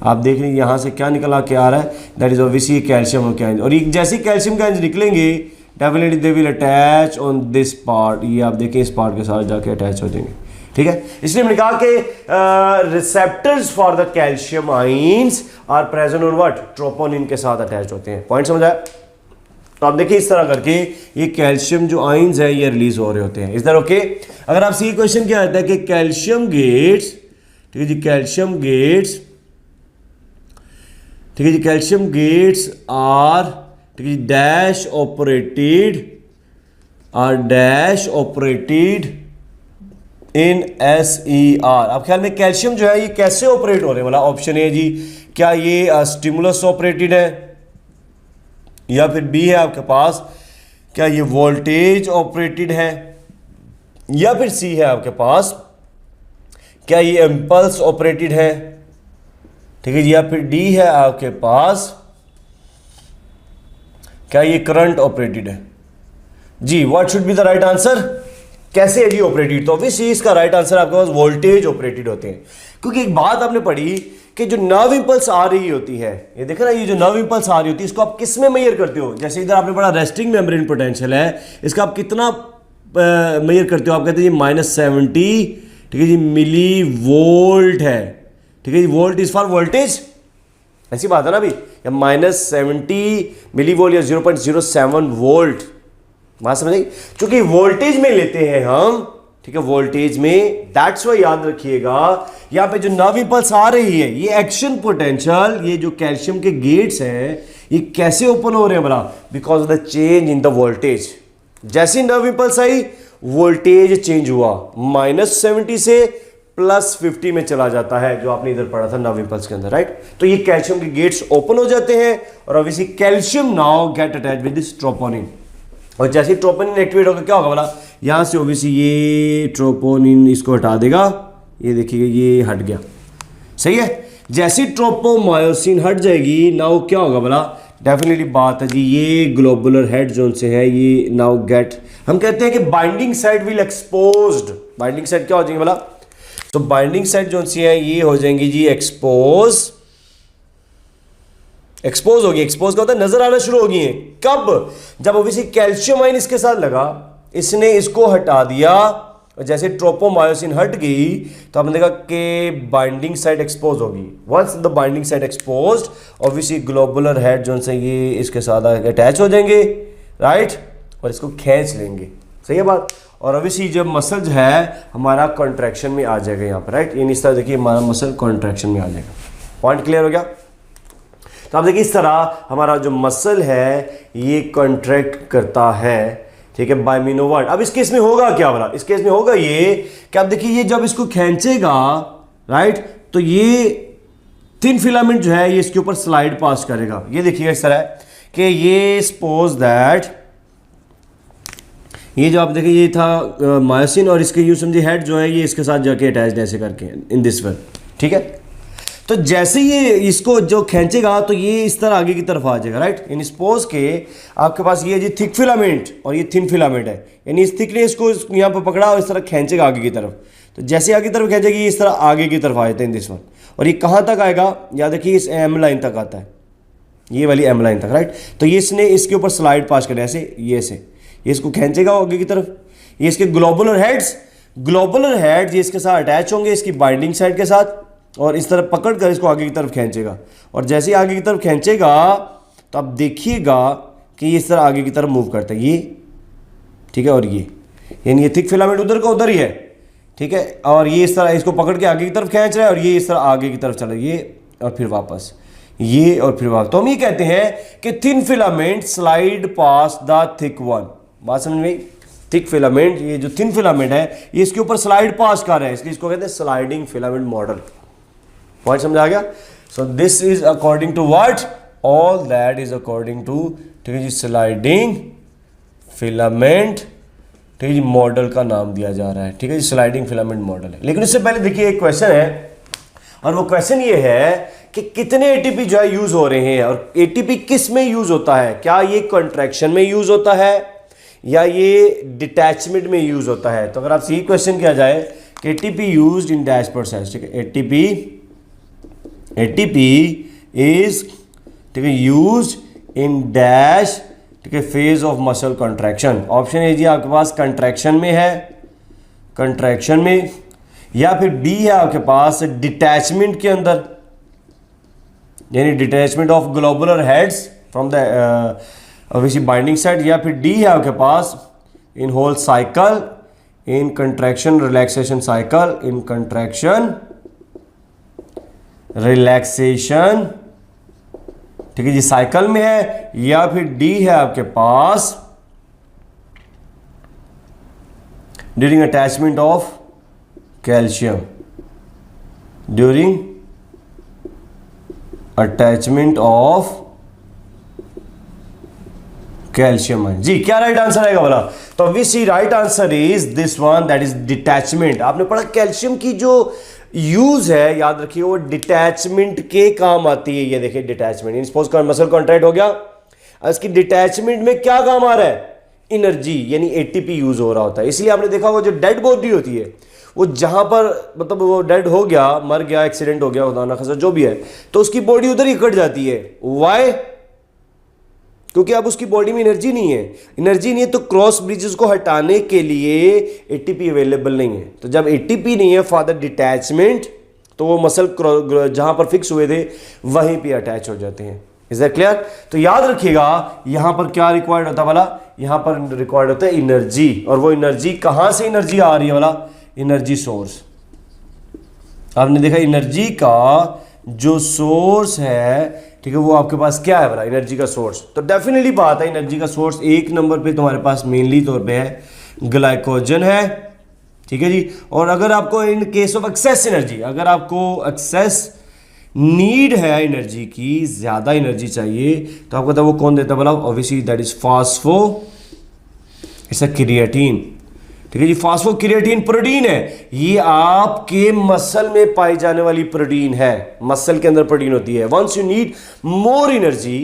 आप देख लीजिए यहाँ से क्या निकला के आ रहा है? दैट इज ऑब्वियसली कैल्शियम के आयंस। और ये जैसे ही कैल्शियम के आयंस निकलेंगे definitely they will attach on this part, ये आप देखें इस पार्ट के साथ जाके अटैच हो जाएंगे। ठीक है, इसलिए हमने कहा कि receptors for the calcium ions are present on what? Troponin के साथ अटैच होते हैं। पॉइंट समझ आया? तो आप देखिए इस तरह करके ये कैल्शियम जो आयंस है ये रिलीज हो रहे होते हैं। Is that okay? अगर आपसे ये क्वेश्चन क्या आता है कि कैल्शियम गेट्स, ठीक है जी, कैल्शियम गेट्स, ठीक है जी, कैल्शियम गेट्स आर, ठीक है, डैश ऑपरेटेड इन SER। आप ख्याल में कैल्शियम जो है ये कैसे ऑपरेट हो रहे हैं वाला? ऑप्शन ए जी, क्या ये स्टिमुलस ऑपरेटेड है, या फिर बी है आपके पास, क्या ये वोल्टेज ऑपरेटेड है, या फिर सी है आपके पास, क्या ये इम्पल्स ऑपरेटेड है, ठीक है जी, या फिर डी है आपके पास, क्या ये करंट ऑपरेटेड है? जी, what should be the right answer? कैसे है जी ऑपरेटेड? तो ऑब्वियसली इसका राइट आंसर आपके पास वोल्टेज ऑपरेटेड होते हैं, क्योंकि एक बात आपने पढ़ी कि जो नर्व इंपल्स आ रही होती है, ये देखो ना, ये जो नर्व इंपल्स आ रही होती है इसको आप किस में मेजर करते हो? जैसे इधर आपने पढ़ा रेस्टिंग मेम्ब्रेन पोटेंशियल है, इसका आप कितना मेजर करते हो? आप कहते हैं जी -70, ठीक है जी, मिली वोल्ट है, ठीक है जी, वोल्ट इज फॉर वोल्टेज, ऐसी बात है ना अभी, या -70 मिली वोल्ट या 0.07 वोल्ट, बात समझ आई? क्योंकि वोल्टेज में लेते हैं हम, ठीक है, वोल्टेज में, दैट्स वाई याद रखिएगा यहां पे जो नर्व इंपल्स आ रही है, ये एक्शन पोटेंशियल, ये जो कैल्शियम के गेट्स हैं, ये कैसे ओपन हो रहे हैं बड़ा? Because of the change in the voltage. जैसे नर्व इंपल्स आई, वोल्टेज चेंज हुआ, -70 से +50 में चला जाता है, जो आपने इधर पढ़ा था नर्व इंपल्स के अंदर, राइट? तो ये कैल्शियम के गेट्स ओपन हो जाते हैं और obviously calcium now get attach with this troponin, और जैसे ट्रोपोनिन एक्टिवेट होगा क्या होगा बोला? यहां से ऑब्वियसली ये ट्रोपोनिन इसको हटा देगा, ये देखिएगा ये हट गया, सही है। जैसे ट्रोपोमायोसिन हट जाएगी, नाउ क्या होगा बोला? डेफिनेटली बात है जी, ये ग्लोबुलर हेड जोन से है, ये नाउ गेट, हम कहते हैं कि binding side will exposed. Binding side क्या हो जाएंगे बोला? तो बाइंडिंग साइड जोन सी है ये हो जाएंगी जी एक्सपोज, एक्सपोज होगी। एक्सपोज का होता है नजर आना शुरू होगी है, कब? जब ऑब्वियसली कैल्शियम आयन इसके साथ लगा, इसने इसको हटा दिया, और जैसे ट्रोपोमायोसिन हट गई तो आपने देखा कि बाइंडिंग साइड एक्सपोज होगी। Once the binding side exposed, obviously globular head जो से ये इसके साथ अटैच हो जाएंगे, राइट, और इसको खींच लेंगे, सही है बात। और ऑब्वियसली जब मसल जो है हमारा कॉन्ट्रैक्शन में आ जाएगा यहाँ पर, राइट, इस तरह देखिए हमारा मसल कॉन्ट्रैक्शन में आ जाएगा। पॉइंट क्लियर हो गया? तो आप देखिए इस तरह हमारा जो मसल है ये कॉन्ट्रैक्ट करता है, ठीक है, बाइमिनोवर्ट। अब इस केस में होगा क्या बोला? इस केस में होगा ये कि आप देखिए ये जब इसको खींचेगा, राइट, तो ये थिन फिलामेंट जो है ये इसके ऊपर स्लाइड पास करेगा। ये देखिएगा इस तरह कि ये सपोज दैट ये जो आप देखिए ये था मायोसिन, और इसके यूं समझिए हेड जो है ये इसके साथ जाके अटैच ऐसे करके इन दिस वे, ठीक है। तो जैसे ये इसको जो खींचेगा तो ये इस तरह आगे की तरफ आ जाएगा, राइट। इन सपोज के आपके पास ये जी थिक फिलामेंट और ये थिन फिलामेंट है, यानी इस थिक ने इसको यहाँ पर पकड़ा और इस तरह खींचेगा आगे की तरफ। तो जैसे आगे की तरफ खींचेगी इस तरह आगे की तरफ आ जाता है इन दिस वन, और ये कहाँ तक आएगा? याद रखिए इस एम लाइन तक आता है, ये वाली एम लाइन तक, राइट। तो ये इसने इसके ऊपर स्लाइड पास करे ऐसे, ये इसको खींचेगा आगे की तरफ। ये इसके ग्लोबुलर हेड्स ये इसके साथ अटैच होंगे इसकी बाइंडिंग साइड के साथ, और इस तरह पकड़ कर इसको आगे की तरफ खींचेगा। और जैसे ही आगे की तरफ खींचेगा तो आप देखिएगा कि ये इस तरह आगे की तरफ मूव करता है, ये ठीक है, और ये यानी ये थिक फिलामेंट उधर का उधर ही है, ठीक है, और ये इस तरह इसको पकड़ के आगे की तरफ खींच रहा है, और ये इस तरह आगे की तरफ चला, ये और फिर वापस, ये और फिर वापस। तो हम ये कहते हैं कि thin filament slide pass the thick one. बात समझ में? थिक फिलामेंट, ये जो थिन फिलामेंट है ये इसके ऊपर स्लाइड पास कर रहा है, इसलिए इसको कहते हैं स्लाइडिंग फिलामेंट मॉडल। पॉइंट समझ आ गया? So this is according to what? All that is according to, ठीक है जी, स्लाइडिंग फिलामेंट, ठीक है जी, मॉडल का नाम दिया जा रहा है, ठीक है जी, स्लाइडिंग फिलामेंट मॉडल है। लेकिन इससे पहले देखिए एक क्वेश्चन है, और वो क्वेश्चन ये है कि कितने एटीपी जो है यूज हो रहे हैं, और एटीपी किस में यूज होता है? क्या ये कॉन्ट्रैक्शन में यूज होता है या ये डिटैचमेंट में यूज होता है? तो अगर आपसे ये क्वेश्चन किया जाए कि ATP used in dash process, ठीक है, एटीपी इज, ठीक है, यूज्ड इन डैश, ठीक है, phase of muscle contraction. Option A जी आपके पास कंट्रैक्शन में है, कंट्रैक्शन में, या फिर डी है आपके पास डिटैचमेंट के अंदर, यानी detachment of globular heads from the obviously binding side, या फिर डी है आपके पास in whole cycle, in contraction relaxation cycle, in contraction relaxation, ठीक है जी, साइकिल में है, या फिर डी है आपके पास during attachment of calcium, during attachment of calcium है। जी क्या राइट आंसर आएगा बोला? तो obviously right answer is this one, that is detachment. आपने पढ़ा कैल्शियम की जो यूज है, याद रखिए, वो डिटैचमेंट के काम आती है। ये देखिए डिटैचमेंट, सपोज कर मसल कॉन्ट्रैक्ट हो गया, इसकी डिटैचमेंट में क्या काम आ रहा है, एनर्जी यानी एटीपी यूज हो रहा होता है। इसलिए आपने देखा वो जो डेड बॉडी होती है, वो जहां पर मतलब वो डेड हो गया, मर गया, एक्सीडेंट हो गया, खुदा ना खास्ता जो भी है, तो उसकी बॉडी उधर ही कट जाती है। वाई? क्योंकि अब उसकी बॉडी में एनर्जी नहीं है। एनर्जी नहीं है तो क्रॉस ब्रिजेस को हटाने के लिए एटीपी अवेलेबल नहीं है। तो जब एटीपी नहीं है फॉर द डिटैचमेंट, तो वो मसल जहां पर फिक्स हुए थे वहीं पे अटैच हो जाते हैं। Is that clear? तो याद रखिएगा यहां पर क्या रिक्वायर्ड होता है वाला, यहां पर रिक्वायर्ड होता है एनर्जी। और वो एनर्जी कहां से एनर्जी आ रही है वाला, एनर्जी सोर्स। आपने देखा एनर्जी का जो सोर्स है, ठीक है, वो आपके पास क्या है बड़ा, एनर्जी का सोर्स। तो डेफिनेटली बात है एनर्जी का सोर्स एक नंबर पे तुम्हारे पास मेनली तौर पे है ग्लाइकोजन है, ठीक है जी। और अगर आपको in case of excess energy, अगर आपको एक्सेस नीड है एनर्जी की, ज्यादा एनर्जी चाहिए, तो आपको पता वो कौन देता है बोला, obviously that is phospho, it's a creatine, ठीक है जी। फास्फोक्रिएटिन प्रोटीन है, ये आपके मसल में पाई जाने वाली प्रोटीन है। मसल के अंदर प्रोटीन होती है। Once you need more energy,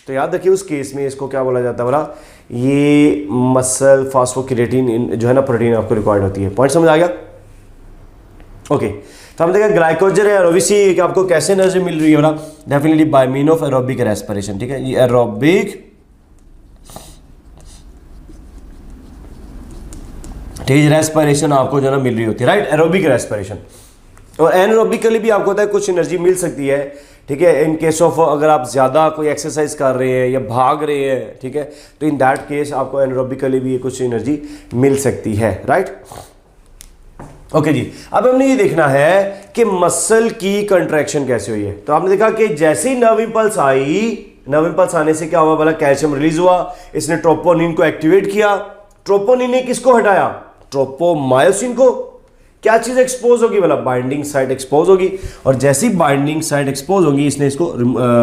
तो याद रखिए उस केस में इसको क्या बोला जाता है बोला, ये मसल फास्फोक्रिएटिन जो है ना प्रोटीन आपको रिक्वायर्ड होती है। पॉइंट समझ आ गया? ओके, तो हम देखा ग्लाइकोजन है, ऑब्वियसली आपको कैसे एनर्जी मिल रही है बोला, definitely by mean of aerobic respiration, ठीक है। ये एरोबिक, ठीक है, रेस्पिरेशन आपको जो ना मिल रही होती है, राइट, एरोबिक रेस्पिरेशन। और एनारोबिकली भी आपको होता है कुछ एनर्जी मिल सकती है, ठीक है, इन केस ऑफ अगर आप ज़्यादा कोई एक्सरसाइज कर रहे हैं या भाग रहे हैं, ठीक है, तो इन दैट केस आपको एनारोबिकली भी कुछ एनर्जी मिल सकती है, राइट। ओके जी, अब हमने ये देखना है कि मसल की कंट्रैक्शन कैसे हुई है। तो आपने देखा कि जैसे ही नर्व इंपल्स आई, नर्व इंपल्स आने से क्या हुआ बोला, कैल्शियम रिलीज हुआ, इसने ट्रोपोनिन को एक्टिवेट किया। ट्रोपोनिन ने किसको हटाया, ट्रोपोमायोसिन को। क्या चीज एक्सपोज होगी बोला, बाइंडिंग साइट एक्सपोज होगी। और जैसी बाइंडिंग साइट एक्सपोज होगी, इसने इसको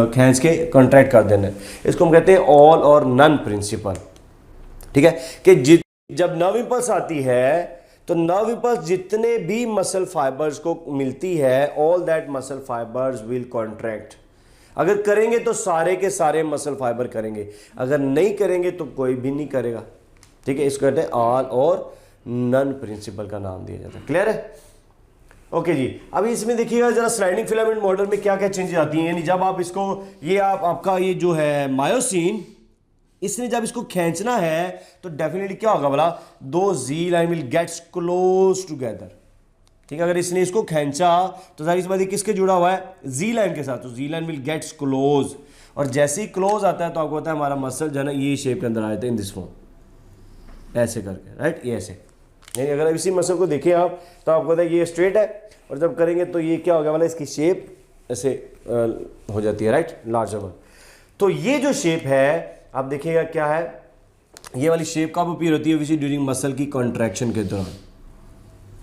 खींच के कॉन्ट्रैक्ट कर देना है। इसको हम कहते हैं ऑल और नन प्रिंसिपल, ठीक है, कि जब नर्व इंपल्स आती है तो नर्व इंपल्स जितने भी मसल फाइबर्स को मिलती है, all that muscle fibres will contract. अगर करेंगे तो सारे के सारे मसल फाइबर करेंगे, अगर नहीं करेंगे तो कोई भी नहीं करेगा, ठीक है। इसको कहते हैं ऑल और नन प्रिंसिपल का नाम दिया जाता है। क्लियर है? ओके जी, अभी इसमें देखिएगा जरा स्लाइडिंग फिलामेंट मॉडल में क्या क्या चेंजेस आती हैं। यानी जब आप इसको, ये आपका ये जो है मायोसिन, इसने जब इसको खींचना है तो डेफिनेटली क्या होगा बोला, दो Z line will gets close together, ठीक है। अगर इसने इसको खींचा तो जाहिर सी बात है किसके जुड़ा हुआ है, जी लाइन के साथ, तो जी लाइन विल गेट्स क्लोज। और जैसे ही क्लोज आता है तो आपको पता है हमारा मसल जो है ना ये शेप के अंदर आ जाता है, इन दिस फॉर्म, ऐसे करके, राइट, ये ऐसे। यानी अगर इसी मसल को देखें आप तो आपको पता है ये स्ट्रेट है, और जब करेंगे तो ये क्या होगा वाला, इसकी शेप ऐसे हो जाती है, राइट, लार्जर वन। तो ये जो शेप है आप देखिएगा क्या है, ये वाली शेप कब अपीयर होती है, ड्यूरिंग मसल की कॉन्ट्रैक्शन के दौरान।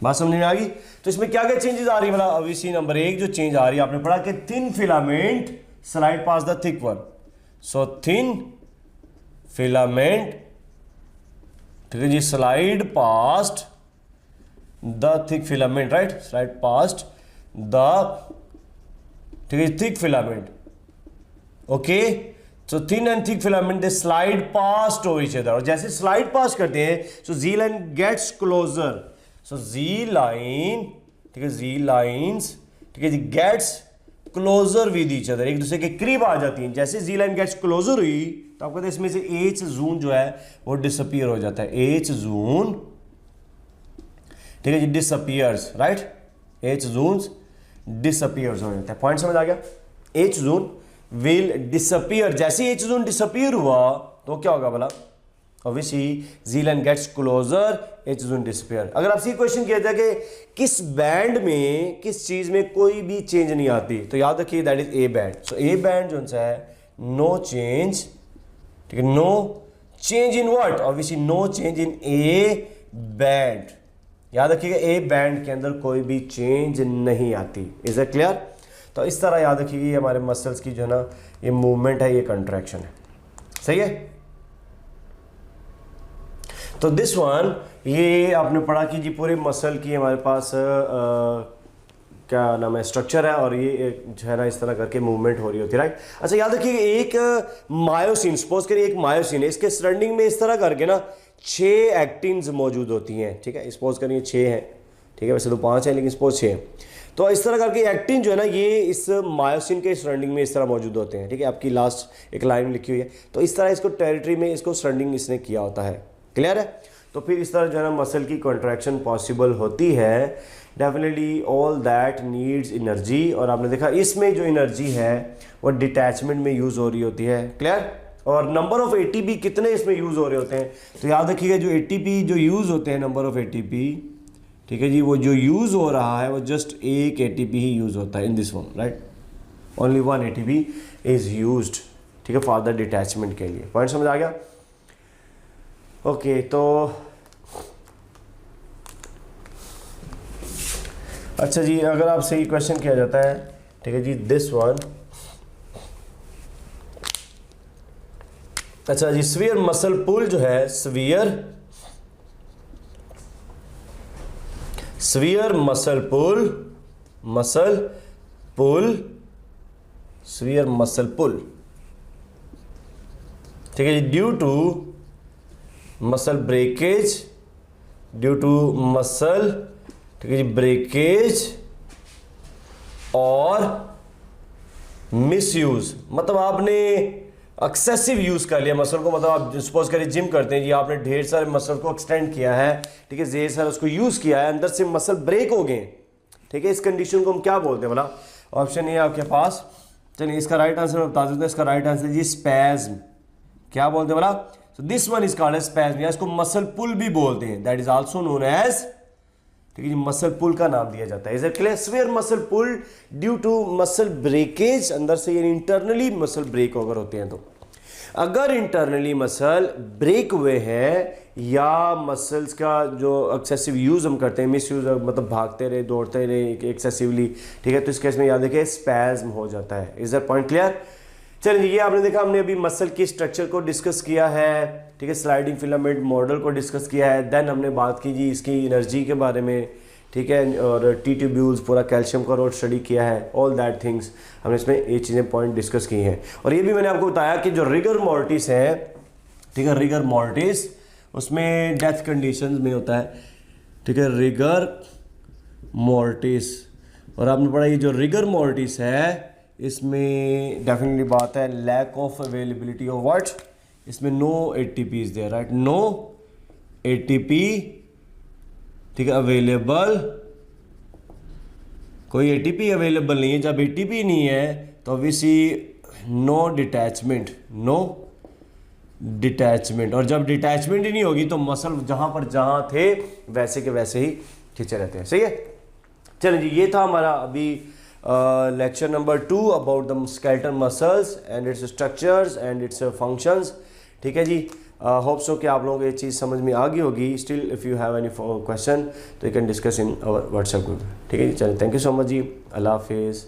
बात समझ में आ गई? तो इसमें क्या क्या चेंजेस आ रही है, ऑब्वियसली नंबर एक जो चेंज आ रही है, आपने पढ़ा कि thin filament slide pass the thick one. So thin filament, ठीक है जी, slide past the thick filament, right, slide past the, ठीक है, thick filament. Okay, so thin and thick filament they slide past over each other. और जैसे slide pass करते हैं so Z line gets closer. So Z line, ठीक है, Z lines, ठीक है जी, gets closer with each other, एक दूसरे के करीब आ जाती हैं। जैसे जी लाइन गेट्स क्लोजर हुई तो आपको पता है इसमें से एच जोन जो है वो डिसअपियर हो जाता है। एच जोन, ठीक है जी, disappears, right, H zones disappears हो जाता है। पॉइंट समझ आ गया? H zone will disappear. जैसे एच जोन डिसअपियर हुआ तो क्या होगा बोला, obviously Z line gets closer, H zone disappear. अगर आपसे क्वेश्चन किया जाए कि किस बैंड में, किस चीज में कोई भी चेंज नहीं आती, तो याद रखिए that is A band. So A band जो सा है नो चेंज, ठीक है, no change in what, obviously no change in A band. याद रखिएगा ए बैंड के अंदर कोई भी चेंज नहीं आती। Is it clear? तो इस तरह याद रखिएगा ये हमारे मसल्स की जो है ना ये मूवमेंट है, ये कंट्रैक्शन है। सही है? तो दिस वन, ये आपने पढ़ा कि जी पूरे मसल की हमारे पास क्या नाम है स्ट्रक्चर है और ये जो है ना इस तरह करके मूवमेंट हो रही होती है, राइट। अच्छा याद रखिए एक मायोसिन, सपोज करिए एक मायोसिन है, इसके सराउंडिंग में इस तरह करके ना 6 एक्टिन्स मौजूद होती हैं, ठीक है। सपोज करिए 6 हैं, ठीक है, वैसे तो 5 हैं लेकिन सपोज 6 हैं। तो इस तरह करके एक्टिन जो है ना ये इस मायोसिन के सराउंडिंग में इस तरह मौजूद होते हैं, ठीक है। आपकी लास्ट एक लाइन लिखी हुई है, तो इस तरह इसको टेरिटरी में इसको सराउंडिंग इसने किया होता है, क्लियर है। तो फिर इस तरह जो है ना मसल की कॉन्ट्रैक्शन पॉसिबल होती है। Definitely all that needs energy, और आपने देखा इसमें जो एनर्जी है वो डिटैचमेंट में यूज़ हो रही होती है, क्लियर। और नंबर ऑफ एटीपी कितने इसमें यूज़ हो रहे होते हैं, तो याद रखिएगा जो एटीपी जो यूज़ होते हैं, नंबर ऑफ एटीपी, ठीक है जी, वो जो यूज़ हो रहा है वो जस्ट एक एटीपी ही यूज़ होता है in this one, right. Only 1 ATP is used, ठीक है, फॉर द डिटैचमेंट के लिए। पॉइंट समझ आ गया? ओके, तो अच्छा जी, अगर आपसे ये क्वेश्चन किया जाता है, ठीक है जी, दिस वन, अच्छा जी, स्फीयर मसल पुल जो है, स्फीयर मसल पुल, ठीक है जी, ड्यू टू मसल ब्रेकेज, ठीक है जी, ब्रेकेज और मिसयूज, मतलब आपने एक्सेसिव यूज़ कर लिया मसल को, मतलब आप सपोज करिए जिम करते हैं जी, आपने ढेर सारे मसल को एक्सटेंड किया है, ठीक है, ढेर सारा उसको यूज़ किया है, अंदर से मसल ब्रेक हो गए, ठीक है। इस कंडीशन को हम क्या बोलते हैं बोला? ऑप्शन ये आपके पास, चलिए इसका राइट आंसर मैं बता देता हूँ। इसका राइट आंसर जी स्पैज्म। क्या बोलते हैं बोला? So this one is called as spasm, या इसको मसल पुल भी बोलते हैं, that is also known as, ठीक है जी, मसल पुल का नाम दिया जाता है। Is it clear? Sphere muscle pull due to muscle breakage, अंदर से यानी इंटरनली मसल ब्रेक अगर होते हैं, तो अगर इंटरनली मसल ब्रेक हुए हैं या मसल्स का जो एक्सेसिव यूज़ हम करते हैं, मिस यूज़, मतलब भागते रहे, दौड़ते रहे एक्सेसिवली, ठीक है, तो इस केस में याद रखिए स्पैज्म हो जाता है। Is that point clear? चलिए, ये आपने देखा, हमने अभी मसल की स्ट्रक्चर को डिस्कस किया है, ठीक है, स्लाइडिंग फिलामेंट मॉडल को डिस्कस किया है, देन हमने बात की जी इसकी एनर्जी के बारे में, ठीक है, और टी ट्यूब्यूल्स, पूरा कैल्शियम का रोड स्टडी किया है, ऑल दैट थिंग्स हमने इसमें ये चीज़ें पॉइंट डिस्कस की हैं। और ये भी मैंने आपको बताया कि जो रिगर मॉर्टिस है, ठीक है, रिगर मॉर्टिस उसमें डेथ कंडीशंस में होता है, ठीक है, रिगर मॉर्टिस। और आपने पढ़ा ये जो रिगर मॉर्टिस है इसमें डेफिनेटली बात है lack of availability of what, इसमें no ATP is there, right, no ATP, ठीक है, अवेलेबल, कोई एटीपी अवेलेबल नहीं है। जब एटीपी नहीं है तो ऑब्वियसली नो डिटैचमेंट, और जब डिटैचमेंट ही नहीं होगी तो मसल जहां थे वैसे के वैसे ही खींचे रहते हैं, सही है। चलिए जी, ये था हमारा अभी lecture number 2 about the skeletal muscles and it's structures and it's functions, ठीक है जी। होप सो कि आप लोगों को ये चीज़ समझ में आ गई होगी। Still if you have any question तो you can discuss in our WhatsApp group, ठीक है जी। चलिए, थैंक यू सो मच जी, अल्लाह हाफिज़।